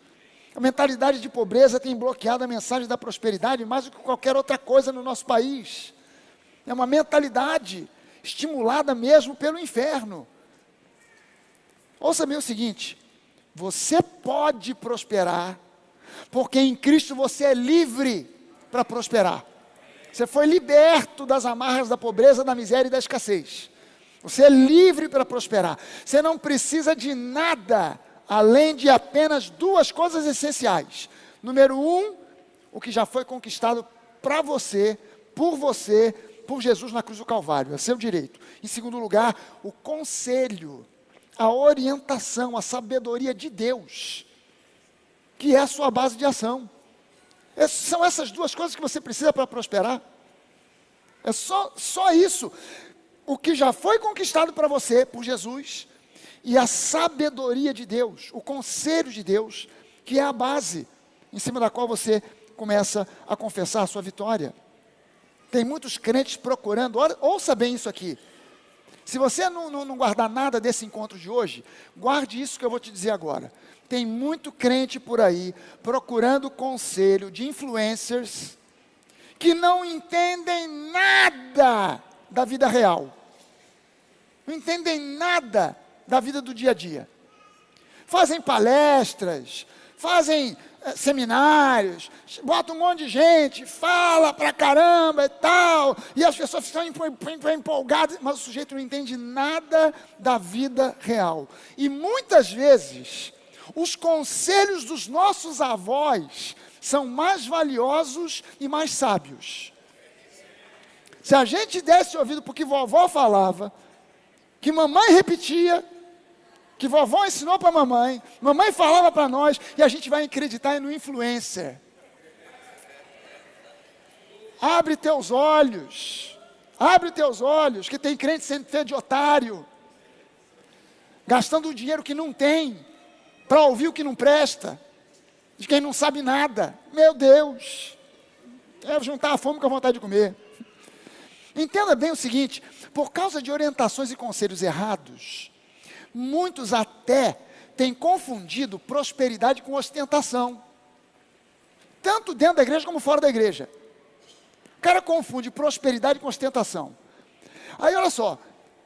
A mentalidade de pobreza tem bloqueado a mensagem da prosperidade mais do que qualquer outra coisa no nosso país. É uma mentalidade estimulada mesmo pelo inferno. Ouça bem o seguinte: você pode prosperar, porque em Cristo você é livre para prosperar. Você foi liberto das amarras da pobreza, da miséria e da escassez. Você é livre para prosperar. Você não precisa de nada, além de apenas duas coisas essenciais. Número 1, o que já foi conquistado para você, por Jesus na cruz do Calvário, é seu direito. Em segundo lugar, o conselho, a orientação, a sabedoria de Deus, que é a sua base de ação. São essas duas coisas que você precisa para prosperar. É só isso. O que já foi conquistado para você por Jesus, e a sabedoria de Deus, o conselho de Deus, que é a base em cima da qual você começa a confessar a sua vitória. Tem muitos crentes procurando, ouça bem isso aqui. Se você não guardar nada desse encontro de hoje, guarde isso que eu vou te dizer agora. Tem muito crente por aí procurando conselho de influencers que não entendem nada da vida real. Não entendem nada da vida do dia a dia. Fazem palestras, fazem seminários, bota um monte de gente, fala pra caramba e tal, e as pessoas ficam empolgadas, mas o sujeito não entende nada da vida real. E muitas vezes os conselhos dos nossos avós são mais valiosos e mais sábios. Se a gente desse ouvido porque vovó falava, que mamãe repetia, que vovó ensinou para mamãe falava para nós, e a gente vai acreditar no influencer. Abre teus olhos, que tem crente sendo feito de otário, gastando o dinheiro que não tem, para ouvir o que não presta, de quem não sabe nada. Meu Deus, é juntar a fome com a vontade de comer. Entenda bem o seguinte: por causa de orientações e conselhos errados, muitos até têm confundido prosperidade com ostentação, tanto dentro da igreja como fora da igreja. O cara confunde prosperidade com ostentação. Aí olha só,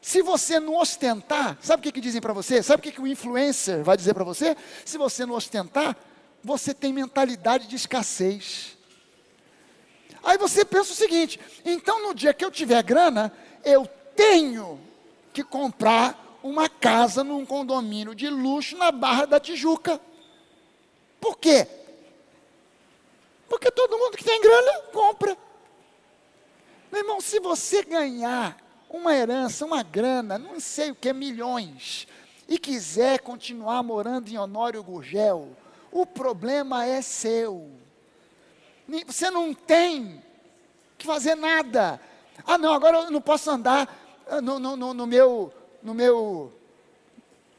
se você não ostentar, sabe o que dizem para você? Sabe o que o influencer vai dizer para você? Se você não ostentar, você tem mentalidade de escassez. Aí você pensa o seguinte: então no dia que eu tiver grana, eu tenho que comprar uma casa num condomínio de luxo na Barra da Tijuca. Por quê? Porque todo mundo que tem grana compra. Meu irmão, se você ganhar uma herança, uma grana, não sei o que, milhões, e quiser continuar morando em Honório Gurgel, o problema é seu. Você não tem que fazer nada. Ah não, agora eu não posso andar no meu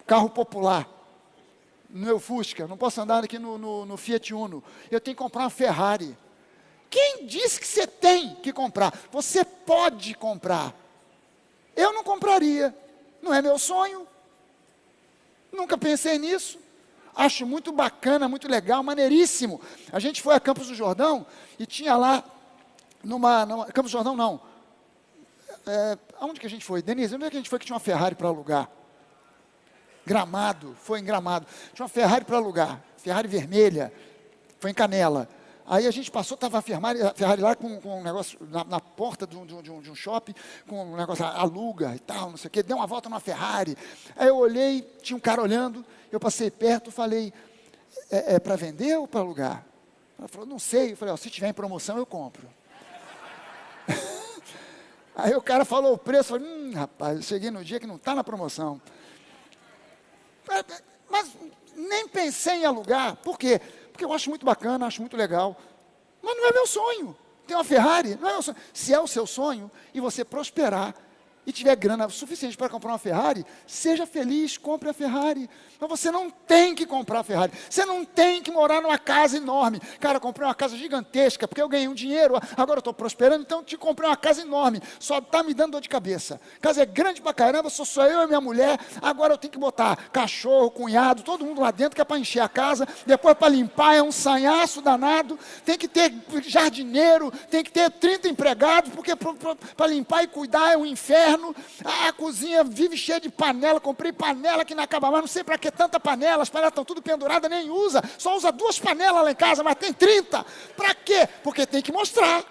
carro popular. no meu Fusca, não posso andar aqui no Fiat Uno. Eu tenho que comprar uma Ferrari. Quem disse que você tem que comprar? Você pode comprar. Eu não compraria. Não é meu sonho. Nunca pensei nisso. Acho muito bacana, muito legal, maneiríssimo. A gente foi a Campos do Jordão e tinha lá, Campos do Jordão não. Aonde que a gente foi? Denise, onde é que a gente foi que tinha uma Ferrari para alugar? Gramado, foi em Gramado. Tinha uma Ferrari para alugar, Ferrari vermelha, foi em Canela. Aí a gente passou, estava a Ferrari lá com um negócio na porta de um shopping, com um negócio, aluga e tal, não sei o quê, deu uma volta numa Ferrari. Aí eu olhei, tinha um cara olhando, eu passei perto, falei, é para vender ou para alugar? Ela falou, não sei. Eu falei, se tiver em promoção eu compro. Aí o cara falou o preço, eu falei, rapaz, eu cheguei no dia que não está na promoção. Mas nem pensei em alugar, por quê? Porque eu acho muito bacana, acho muito legal, mas não é meu sonho. Tem uma Ferrari, não é meu sonho. Se é o seu sonho e você prosperar e tiver grana suficiente para comprar uma Ferrari, seja feliz, compre a Ferrari. Mas você não tem que comprar a Ferrari. Você não tem que morar numa casa enorme. Cara, eu comprei uma casa gigantesca, porque eu ganhei um dinheiro, agora eu estou prosperando, então eu te comprei uma casa enorme. Só está me dando dor de cabeça. A casa é grande pra caramba, sou eu e minha mulher, agora eu tenho que botar cachorro, cunhado, todo mundo lá dentro, que é para encher a casa, depois para limpar, é um sanhaço danado, tem que ter jardineiro, tem que ter 30 empregados, porque para limpar e cuidar é um inferno. A cozinha vive cheia de panela, comprei panela que não acaba mais, não sei para que tanta panela, as panelas estão tudo penduradas, nem usa, só usa 2 panelas lá em casa, mas tem 30, para quê? Porque tem que mostrar,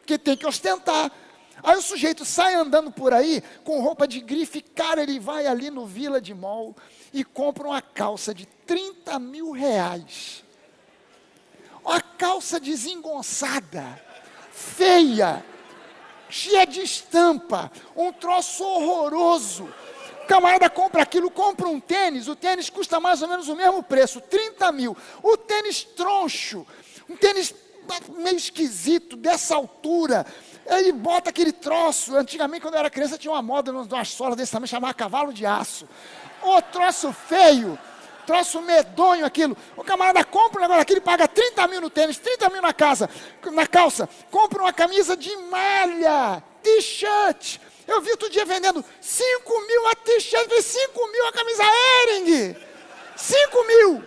porque tem que ostentar. Aí o sujeito sai andando por aí, com roupa de grife, cara, ele vai ali no Village Mall e compra uma calça de 30 mil reais, uma calça desengonçada, feia, cheia de estampa, um troço horroroso. O camarada compra aquilo, compra um tênis, o tênis custa mais ou menos o mesmo preço, 30 mil. O tênis troncho, um tênis meio esquisito, dessa altura, ele bota aquele troço. Antigamente, quando eu era criança, tinha uma moda de umas solas desse tamanho, chamava cavalo de aço. Ô troço feio, troço medonho aquilo. O camarada compra um negócio daquele, paga 30 mil no tênis, 30 mil na calça, compra uma camisa de malha, t-shirt. Eu vi outro dia vendendo 5 mil a t-shirt, 5 mil a camisa Hering, 5 mil.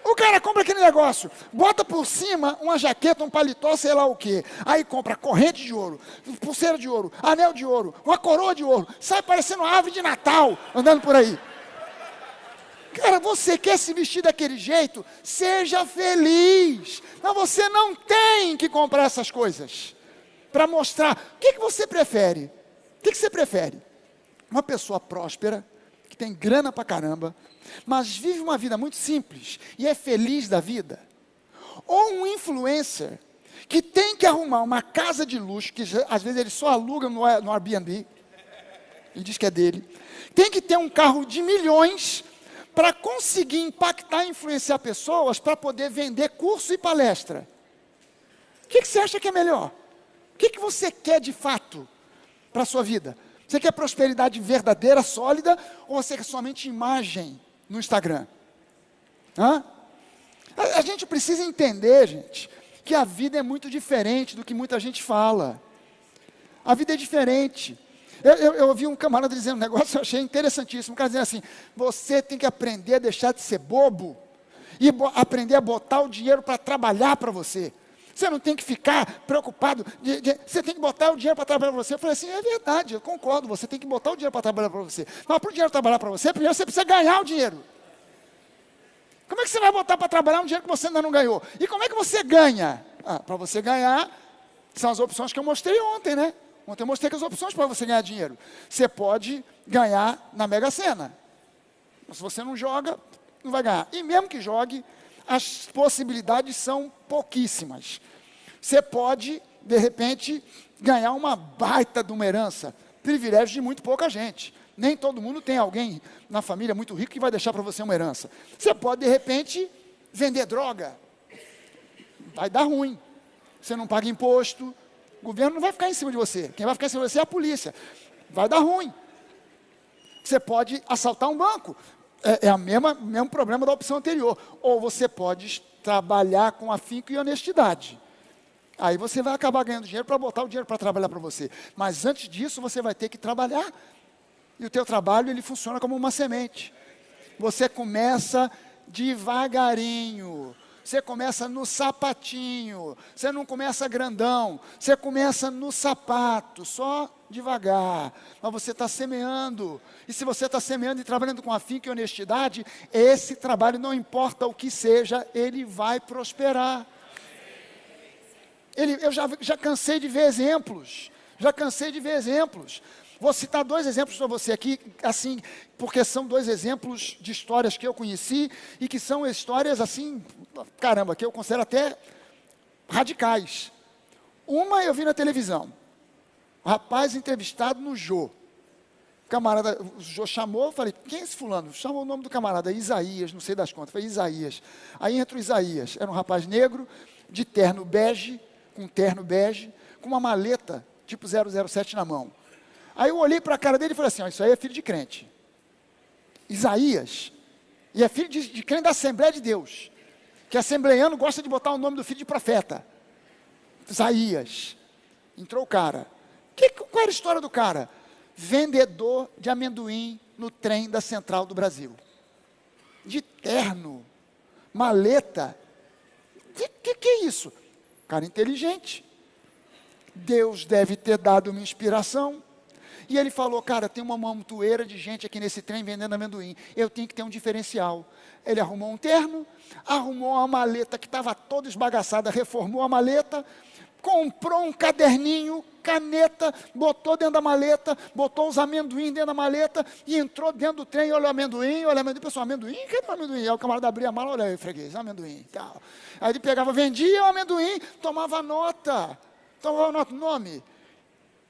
O cara compra aquele negócio, bota por cima uma jaqueta, um paletó, sei lá o quê. Aí compra corrente de ouro, pulseira de ouro, anel de ouro, uma coroa de ouro. Sai parecendo uma árvore de Natal, andando por aí. Cara, você quer se vestir daquele jeito? Seja feliz. Mas você não tem que comprar essas coisas para mostrar. O que você prefere? O que você prefere? Uma pessoa próspera, que tem grana pra caramba, mas vive uma vida muito simples e é feliz da vida? Ou um influencer que tem que arrumar uma casa de luxo, que às vezes ele só aluga no Airbnb, ele diz que é dele, tem que ter um carro de milhões para conseguir impactar e influenciar pessoas para poder vender curso e palestra. O que você acha que é melhor? O que você quer de fato para a sua vida? Você quer prosperidade verdadeira, sólida, ou você quer somente imagem no Instagram? A gente precisa entender, gente, que a vida é muito diferente do que muita gente fala. A vida é diferente. Eu ouvi um camarada dizendo um negócio, eu achei interessantíssimo. O cara dizendo assim, você tem que aprender a deixar de ser bobo e aprender a botar o dinheiro para trabalhar para você. Você não tem que ficar preocupado, você tem que botar o dinheiro para trabalhar para você. Eu falei assim, é verdade, eu concordo, você tem que botar o dinheiro para trabalhar para você. Mas para o dinheiro trabalhar para você, primeiro você precisa ganhar o dinheiro. Como é que você vai botar para trabalhar um dinheiro que você ainda não ganhou? E como é que você ganha? Para você ganhar, são as opções que eu mostrei ontem, né? Ontem eu mostrei que as opções para você ganhar dinheiro. Você pode ganhar na Mega Sena. Se você não joga, não vai ganhar. E mesmo que jogue, as possibilidades são pouquíssimas. Você pode, de repente, ganhar uma baita de uma herança. Privilégio de muito pouca gente. Nem todo mundo tem alguém na família muito rico que vai deixar para você uma herança. Você pode, de repente, vender droga. Vai dar ruim. Você não paga imposto. O governo não vai ficar em cima de você. Quem vai ficar em cima de você é a polícia. Vai dar ruim. Você pode assaltar um banco. É o mesmo problema da opção anterior. Ou você pode trabalhar com afinco e honestidade. Aí você vai acabar ganhando dinheiro para botar o dinheiro para trabalhar para você. Mas antes disso, você vai ter que trabalhar. E o teu trabalho, ele funciona como uma semente. Você começa devagarinho. Você começa no sapatinho. Você não começa grandão. Você começa no sapato, só devagar. Mas você está semeando. E se você está semeando e trabalhando com afinco e honestidade, esse trabalho, não importa o que seja, ele vai prosperar. Eu já cansei de ver exemplos. Vou citar 2 exemplos para você aqui, assim, porque são 2 exemplos de histórias que eu conheci e que são histórias, assim, caramba, que eu considero até radicais. Uma eu vi na televisão. Rapaz entrevistado no Jô. O Jô chamou, eu falei, quem é esse fulano? Chamou o nome do camarada, Isaías, não sei das contas. Falei, Isaías. Aí entra o Isaías. Era um rapaz negro, de terno bege, com uma maleta, tipo 007 na mão. Aí eu olhei para a cara dele e falei assim, isso aí é filho de crente. Isaías. E é filho de crente da Assembleia de Deus. Que assembleiano gosta de botar o nome do filho de profeta. Isaías. Entrou o cara. Qual era a história do cara? Vendedor de amendoim no trem da Central do Brasil. De terno. Maleta. Que é isso? Cara inteligente. Deus deve ter dado uma inspiração. E ele falou, cara, tem uma montoeira de gente aqui nesse trem vendendo amendoim. Eu tenho que ter um diferencial. Ele arrumou um terno, arrumou uma maleta que estava toda esbagaçada, reformou a maleta, comprou um caderninho, caneta, botou dentro da maleta, botou os amendoim dentro da maleta e entrou dentro do trem, olha o amendoim, pessoal, amendoim, cadê o amendoim? Aí o camarada abria a mala, olha aí, freguês, amendoim, tal. Aí ele pegava, vendia o amendoim, tomava nota, nome,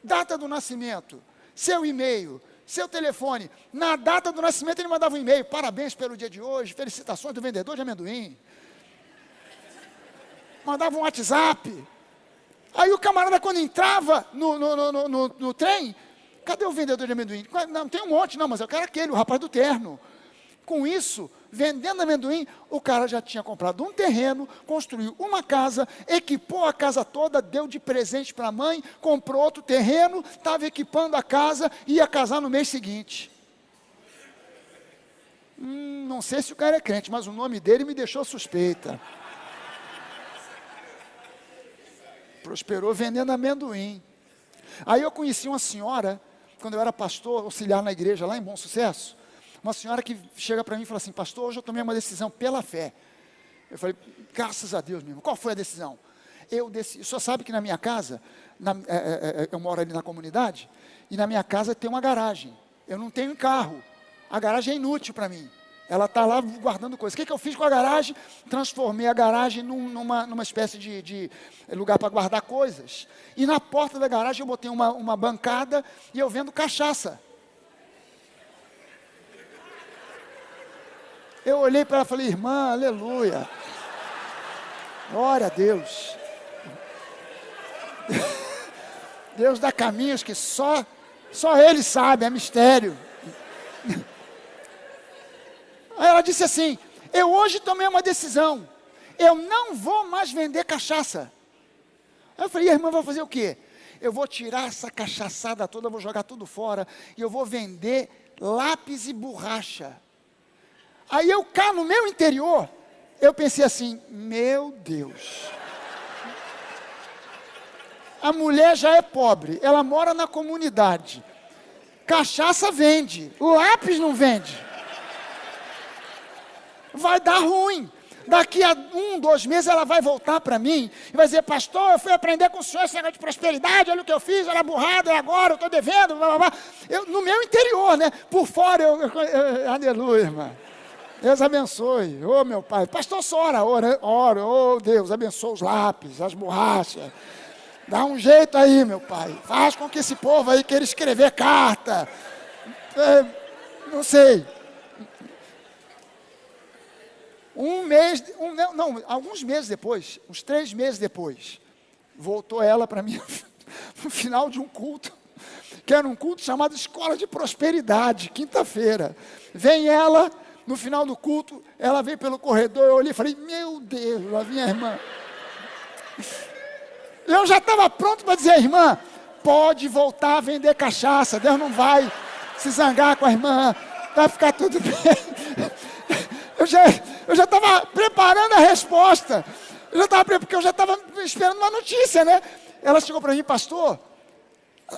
data do nascimento, seu e-mail, seu telefone. Na data do nascimento ele mandava um e-mail, parabéns pelo dia de hoje, felicitações do vendedor de amendoim. Mandava um WhatsApp. Aí o camarada, quando entrava no trem, cadê o vendedor de amendoim? Não, tem um monte, não, mas eu quero aquele, o rapaz do terno. Com isso, vendendo amendoim, o cara já tinha comprado um terreno, construiu uma casa, equipou a casa toda, deu de presente para a mãe, comprou outro terreno, estava equipando a casa, ia casar no mês seguinte. Não sei se o cara é crente, mas o nome dele me deixou suspeita. Prosperou vendendo amendoim. Aí eu conheci uma senhora, quando eu era pastor, auxiliar na igreja, lá em Bom Sucesso, uma senhora que chega para mim e fala assim, pastor, hoje eu tomei uma decisão pela fé. Eu falei, graças a Deus, meu irmão, qual foi a decisão? O senhor sabe que na minha casa, eu moro ali na comunidade, e na minha casa tem uma garagem. Eu não tenho carro, a garagem é inútil para mim. Ela está lá guardando coisas. O que eu fiz com a garagem? Transformei a garagem numa espécie de lugar para guardar coisas. E na porta da garagem eu botei uma bancada e eu vendo cachaça. Eu olhei para ela e falei, irmã, aleluia. Glória a Deus. Deus dá caminhos que só Ele sabe, é mistério. Aí ela disse assim, eu hoje tomei uma decisão, eu não vou mais vender cachaça. Aí eu falei, e a irmã vai fazer o quê? Eu vou tirar essa cachaçada toda, vou jogar tudo fora, e eu vou vender lápis e borracha. Aí eu cá no meu interior, eu pensei assim, meu Deus. A mulher já é pobre, ela mora na comunidade. Cachaça vende, lápis não vende. Vai dar ruim. Daqui a 1, 2 meses ela vai voltar para mim e vai dizer, pastor, eu fui aprender com o senhor esse negócio de prosperidade, olha o que eu fiz, olha a burrada, e agora eu estou devendo, blá, blá, blá. No meu interior, né? Por fora, aleluia, irmã. Deus abençoe, ô meu pai. Pastor, só ora, ô Deus, abençoe os lápis, as borrachas. Dá um jeito aí, meu pai. Faz com que esse povo aí queira escrever carta. Não sei. Alguns meses depois, uns 3 meses depois, voltou ela para mim no final de um culto, que era um culto chamado Escola de Prosperidade, quinta-feira. Vem ela No final do culto, ela veio pelo corredor, eu olhei e falei, meu Deus, lá vinha a irmã. Eu já estava pronto para dizer, irmã, pode voltar a vender cachaça, Deus não vai se zangar com a irmã, vai ficar tudo bem. Eu já estava preparando a resposta, porque eu já estava esperando uma notícia, né? Ela chegou para mim, pastor,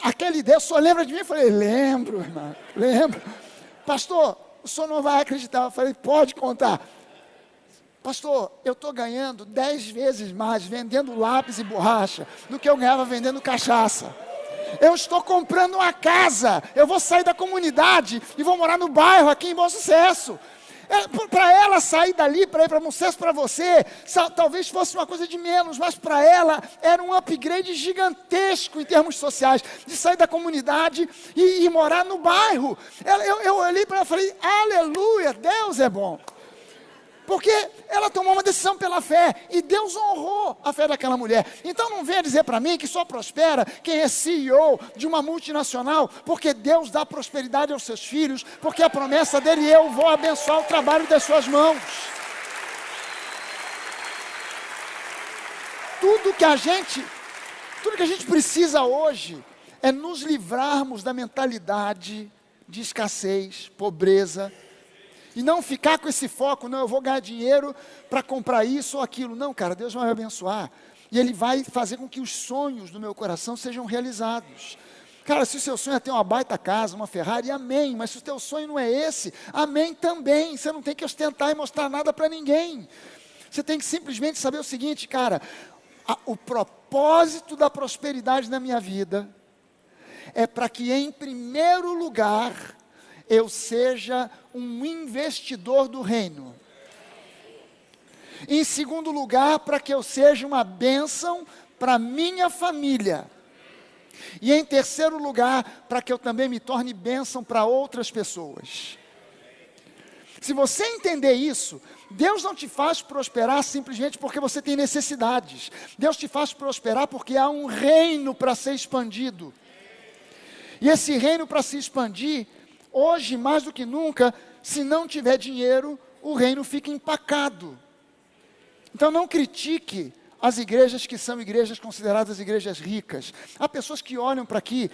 aquela ideia, o senhor lembra de mim? Eu falei, lembro, irmã, lembro. Pastor, o senhor não vai acreditar. Eu falei, pode contar. Pastor, eu estou ganhando 10 vezes mais vendendo lápis e borracha do que eu ganhava vendendo cachaça. Eu estou comprando uma casa, eu vou sair da comunidade e vou morar no bairro aqui em Bom Sucesso. Para ela sair dali, para ir para Bom Sucesso, para você, talvez fosse uma coisa de menos, mas para ela era um upgrade gigantesco em termos sociais, de sair da comunidade e morar no bairro. Eu olhei para ela e falei, aleluia, Deus é bom. Porque ela tomou uma decisão pela fé, e Deus honrou a fé daquela mulher. Então não venha dizer para mim que só prospera quem é CEO de uma multinacional, porque Deus dá prosperidade aos seus filhos, porque a promessa dele, eu vou abençoar o trabalho das suas mãos. Tudo que a gente precisa hoje, é nos livrarmos da mentalidade de escassez, pobreza, e não ficar com esse foco, não, eu vou ganhar dinheiro para comprar isso ou aquilo. Não, cara, Deus vai me abençoar. E Ele vai fazer com que os sonhos do meu coração sejam realizados. Cara, se o seu sonho é ter uma baita casa, uma Ferrari, amém. Mas se o teu sonho não é esse, amém também. Você não tem que ostentar e mostrar nada para ninguém. Você tem que simplesmente saber o seguinte, cara, o propósito da prosperidade na minha vida é para que, em primeiro lugar, eu seja um investidor do reino. Em segundo lugar, para que eu seja uma bênção para minha família. E em terceiro lugar, para que eu também me torne bênção para outras pessoas. Se você entender isso, Deus não te faz prosperar simplesmente porque você tem necessidades. Deus te faz prosperar porque há um reino para ser expandido. E esse reino para se expandir, hoje, mais do que nunca, se não tiver dinheiro, o reino fica empacado. Então não critique as igrejas que são igrejas consideradas igrejas ricas. Há pessoas que olham para aqui.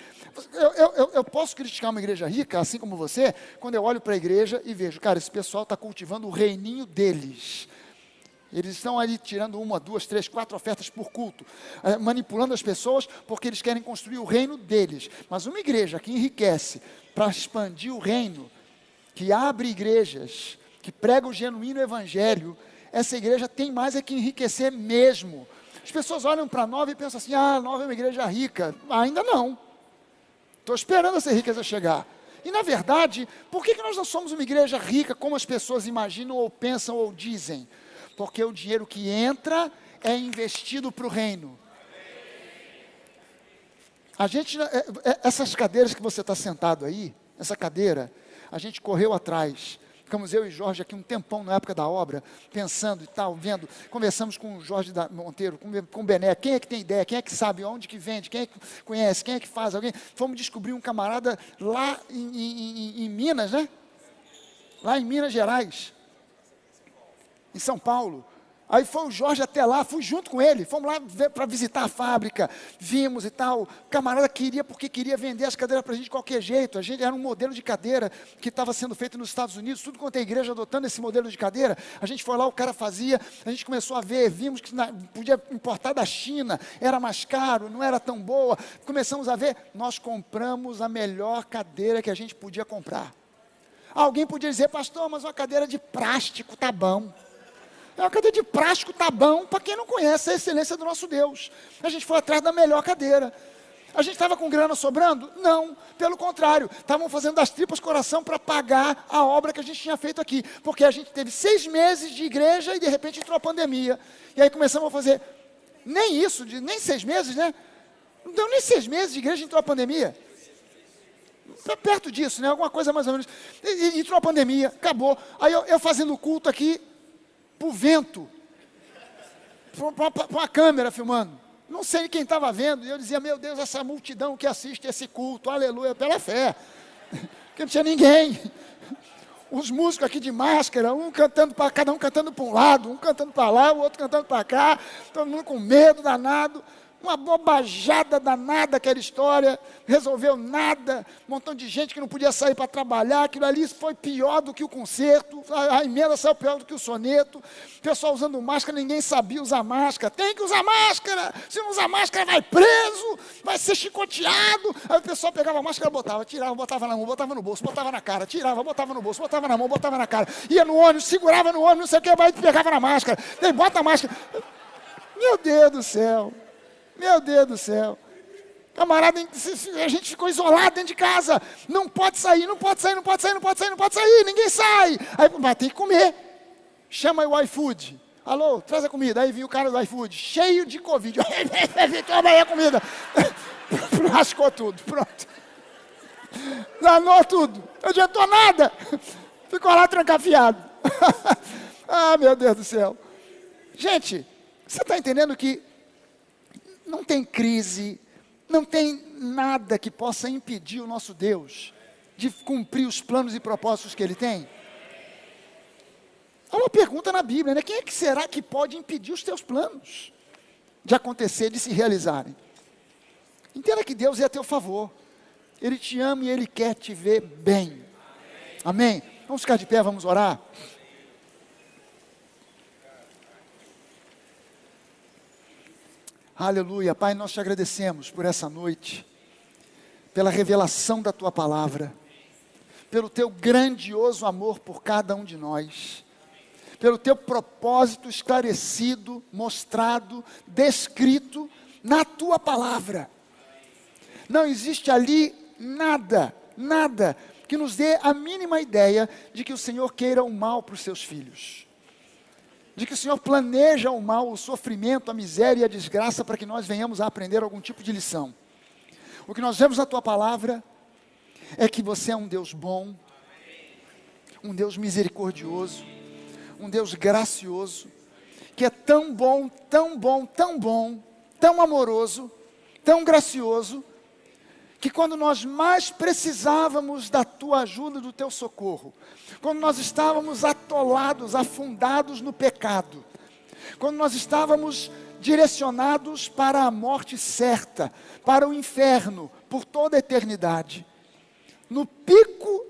Eu posso criticar uma igreja rica, assim como você, quando eu olho para a igreja e vejo, cara, esse pessoal está cultivando o reininho deles. Eles estão ali tirando 1, 2, 3, 4 ofertas por culto, manipulando as pessoas porque eles querem construir o reino deles. Mas uma igreja que enriquece para expandir o reino, que abre igrejas, que prega o genuíno evangelho, essa igreja tem mais é que enriquecer mesmo. As pessoas olham para a Nova e pensam assim, a Nova é uma igreja rica. Ainda não. Estou esperando essa riqueza chegar. E na verdade, por que nós não somos uma igreja rica como as pessoas imaginam ou pensam ou dizem? Porque o dinheiro que entra é investido para o reino. A gente, essas cadeiras que você está sentado aí, essa cadeira, a gente correu atrás. Ficamos eu e Jorge aqui um tempão na época da obra, pensando e tal, vendo. Conversamos com o Jorge Monteiro, com o Bené. Quem é que tem ideia? Quem é que sabe onde que vende? Quem é que conhece? Quem é que faz? Alguém? Fomos descobrir um camarada lá em Minas, né? Lá em Minas Gerais. Em São Paulo. Aí foi o Jorge até lá, fui junto com ele, fomos lá para visitar a fábrica, vimos e tal. O camarada queria, porque queria vender as cadeiras para a gente de qualquer jeito. A gente era um modelo de cadeira que estava sendo feito nos Estados Unidos, tudo quanto é igreja adotando esse modelo de cadeira. A gente foi lá, o cara fazia, a gente começou a ver, vimos que podia importar da China, era mais caro, não era tão boa. Começamos a ver, nós compramos a melhor cadeira que a gente podia comprar. Alguém podia dizer, pastor, mas uma cadeira de plástico tá bom. Uma cadeira de plástico tá bom para quem não conhece a excelência do nosso Deus. A gente foi atrás da melhor cadeira. A gente estava com grana sobrando? Não, pelo contrário. Estavam fazendo das tripas coração para pagar a obra que a gente tinha feito aqui. Porque a gente teve 6 meses de igreja e de repente entrou a pandemia. E aí começamos a fazer, nem isso, nem 6 meses, né? Não deu nem 6 meses de igreja e entrou a pandemia. Está perto disso, né? Alguma coisa mais ou menos. E entrou a pandemia, acabou. Aí eu fazendo culto aqui, para o vento, para uma câmera filmando. Não sei quem estava vendo, e eu dizia, meu Deus, essa multidão que assiste esse culto, aleluia, pela fé. Porque não tinha ninguém. Os músicos aqui de máscara, cada um cantando para um lado, um cantando para lá, o outro cantando para cá, todo mundo com medo danado. Uma bobajada danada aquela história, resolveu nada, um montão de gente que não podia sair para trabalhar, aquilo ali foi pior do que o concerto, a emenda saiu pior do que o soneto, o pessoal usando máscara, ninguém sabia usar máscara, tem que usar máscara, se não usar máscara vai preso, vai ser chicoteado. Aí o pessoal pegava a máscara, botava, tirava, botava na mão, botava no bolso, botava na cara, tirava, botava no bolso, botava na mão, botava na cara, ia no ônibus, segurava no ônibus, não sei o que, vai pegava na máscara, aí bota a máscara. Meu Deus do céu. Meu Deus do céu. Camarada, a gente ficou isolado dentro de casa. Não pode sair, não pode sair, não pode sair, não pode sair, não pode sair. Ninguém sai. Aí, vai ter que comer. Chama aí o iFood. Alô, traz a comida. Aí vinha o cara do iFood, cheio de Covid. Toma aí a comida. Lascou tudo, pronto. Danou tudo. Não adiantou nada. Ficou lá trancafiado. Ah, meu Deus do céu. Gente, você está entendendo que não tem crise, não tem nada que possa impedir o nosso Deus de cumprir os planos e propósitos que Ele tem? Há uma pergunta na Bíblia, né? Quem é que será que pode impedir os teus planos de acontecer, de se realizarem? Entenda que Deus é a teu favor. Ele te ama e Ele quer te ver bem. Amém? Vamos ficar de pé, vamos orar? Aleluia. Pai, nós te agradecemos por essa noite, pela revelação da Tua palavra, pelo Teu grandioso amor por cada um de nós, pelo Teu propósito esclarecido, mostrado, descrito na Tua palavra. Não existe ali nada que nos dê a mínima ideia de que o Senhor queira o mal para os Seus filhos. De que o Senhor planeja o mal, o sofrimento, a miséria e a desgraça para que nós venhamos a aprender algum tipo de lição. O que nós vemos na Tua palavra é que Você é um Deus bom, um Deus misericordioso, um Deus gracioso, que é tão bom, tão bom, tão bom, tão amoroso, tão gracioso, que quando nós mais precisávamos da Tua ajuda, do Teu socorro, quando nós estávamos atolados, afundados no pecado, quando nós estávamos direcionados para a morte certa, para o inferno, por toda a eternidade, no pico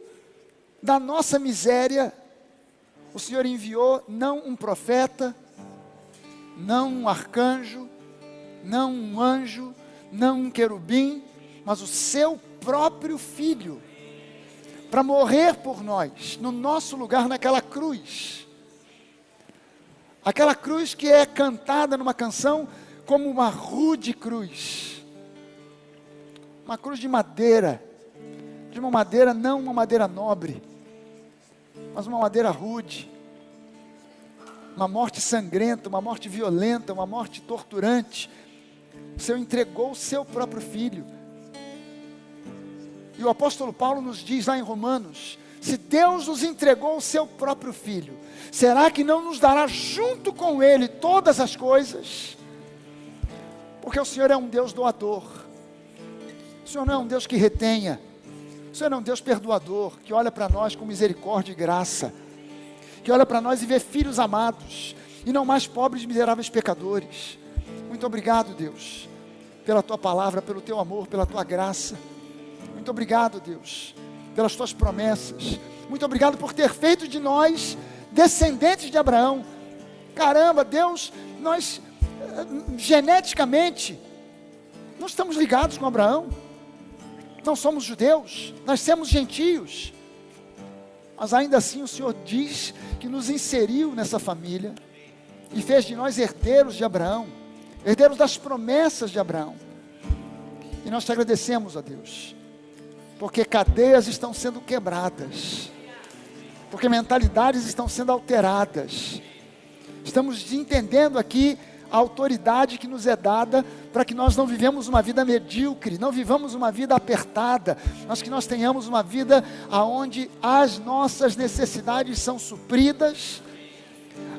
da nossa miséria, o Senhor enviou não um profeta, não um arcanjo, não um anjo, não um querubim, mas o Seu próprio Filho, para morrer por nós, no nosso lugar, naquela cruz. Aquela cruz que é cantada numa canção como uma rude cruz. Uma cruz de madeira, não uma madeira nobre, mas uma madeira rude. Uma morte sangrenta, uma morte violenta, uma morte torturante. O Senhor entregou o Seu próprio Filho. E o apóstolo Paulo nos diz lá em Romanos, se Deus nos entregou o Seu próprio Filho, será que não nos dará junto com Ele todas as coisas? Porque o Senhor é um Deus doador. O Senhor não é um Deus que retenha. O Senhor é um Deus perdoador, que olha para nós com misericórdia e graça, que olha para nós e vê filhos amados, e não mais pobres e miseráveis pecadores. Muito obrigado, Deus, pela Tua palavra, pelo Teu amor, pela Tua graça. Muito obrigado, Deus, pelas Tuas promessas. Muito obrigado por ter feito de nós descendentes de Abraão. Caramba, Deus, nós geneticamente não estamos ligados com Abraão. Não somos judeus, nós somos gentios. Mas ainda assim o Senhor diz que nos inseriu nessa família e fez de nós herdeiros de Abraão, herdeiros das promessas de Abraão. E nós te agradecemos, ó Deus, porque cadeias estão sendo quebradas, porque mentalidades estão sendo alteradas. Estamos entendendo aqui a autoridade que nos é dada para que nós não vivemos uma vida medíocre, não vivamos uma vida apertada, mas que nós tenhamos uma vida aonde as nossas necessidades são supridas,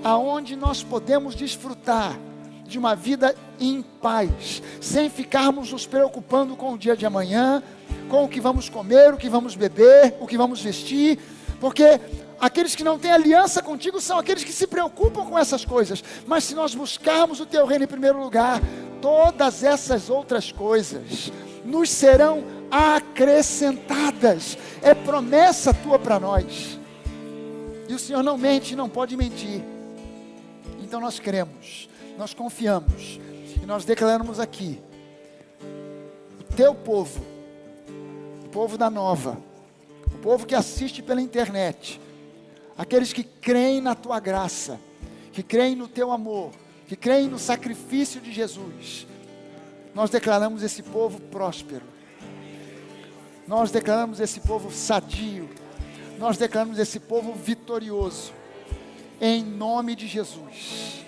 aonde nós podemos desfrutar de uma vida em paz, sem ficarmos nos preocupando com o dia de amanhã, com o que vamos comer, o que vamos beber, o que vamos vestir, porque Aqueles que não têm aliança contigo são aqueles que se preocupam com essas coisas. Mas se nós buscarmos o teu reino em primeiro lugar, todas essas outras coisas nos serão acrescentadas. É promessa tua para nós. E o Senhor não mente, não pode mentir. Então nós cremos, nós confiamos e nós declaramos aqui: o teu povo, o povo da Nova, o povo que assiste pela internet, aqueles que creem na tua graça, que creem no teu amor, que creem no sacrifício de Jesus, nós declaramos esse povo próspero, nós declaramos esse povo sadio, nós declaramos esse povo vitorioso, em nome de Jesus.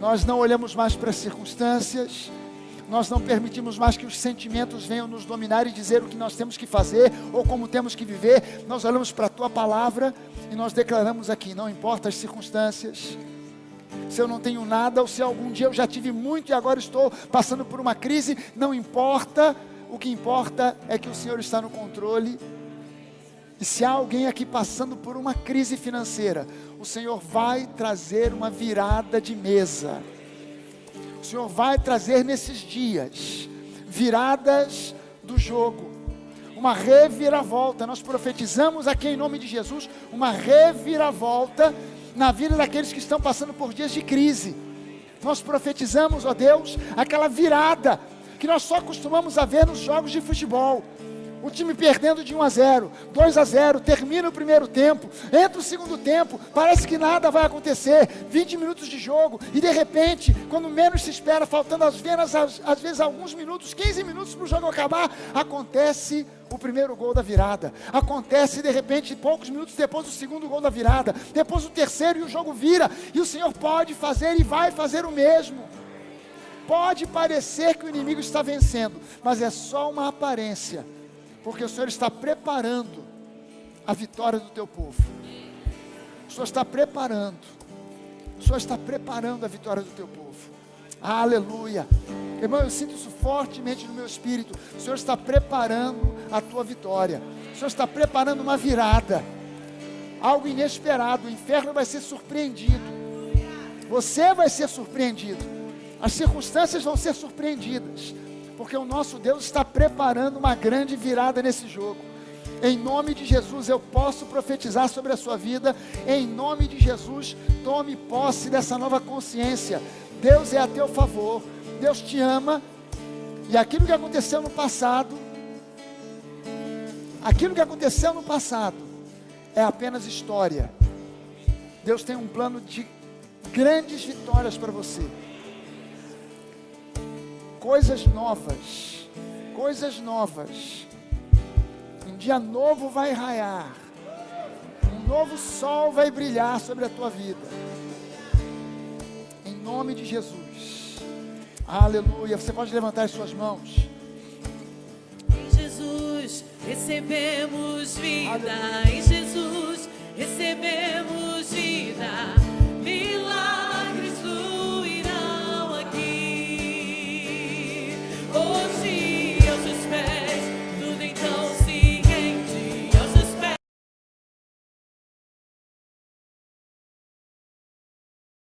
Nós não olhamos mais para as circunstâncias, nós não permitimos mais que os sentimentos venham nos dominar e dizer o que nós temos que fazer, ou como temos que viver. Nós olhamos para a tua palavra e nós declaramos aqui: não importa as circunstâncias, se eu não tenho nada, ou se algum dia eu já tive muito e agora estou passando por uma crise, não importa, o que importa é que o Senhor está no controle. E se há alguém aqui passando por uma crise financeira, o Senhor vai trazer uma virada de mesa. O Senhor vai trazer nesses dias viradas do jogo, uma reviravolta. Nós profetizamos aqui em nome de Jesus uma reviravolta na vida daqueles que estão passando por dias de crise. Nós profetizamos, ó Deus, aquela virada que nós só costumamos a ver nos jogos de futebol. O time perdendo de 1-0, 2-0, termina o primeiro tempo, entra o segundo tempo, parece que nada vai acontecer, 20 minutos de jogo, e de repente, quando menos se espera, faltando às vezes alguns minutos, 15 minutos para o jogo acabar, acontece o primeiro gol da virada, acontece de repente, poucos minutos depois, o segundo gol da virada, depois o terceiro, e o jogo vira, e o Senhor pode fazer e vai fazer o mesmo. Pode parecer que o inimigo está vencendo, mas é só uma aparência, porque o Senhor está preparando a vitória do teu povo. O Senhor está preparando. O Senhor está preparando a vitória do teu povo. Aleluia. Irmão, eu sinto isso fortemente no meu espírito. O Senhor está preparando a tua vitória. O Senhor está preparando uma virada. Algo inesperado. O inferno vai ser surpreendido. Você vai ser surpreendido. As circunstâncias vão ser surpreendidas. Porque o nosso Deus está preparando uma grande virada nesse jogo. Em nome de Jesus, eu posso profetizar sobre a sua vida. Em nome de Jesus, tome posse dessa nova consciência. Deus é a teu favor. Deus te ama. E aquilo que aconteceu no passado, é apenas história. Deus tem um plano de grandes vitórias para você. Coisas novas. Um dia novo vai raiar. Um novo sol vai brilhar sobre a tua vida. Em nome de Jesus. Aleluia. Você pode levantar as suas mãos. Em Jesus recebemos vida. Aleluia. Em Jesus recebemos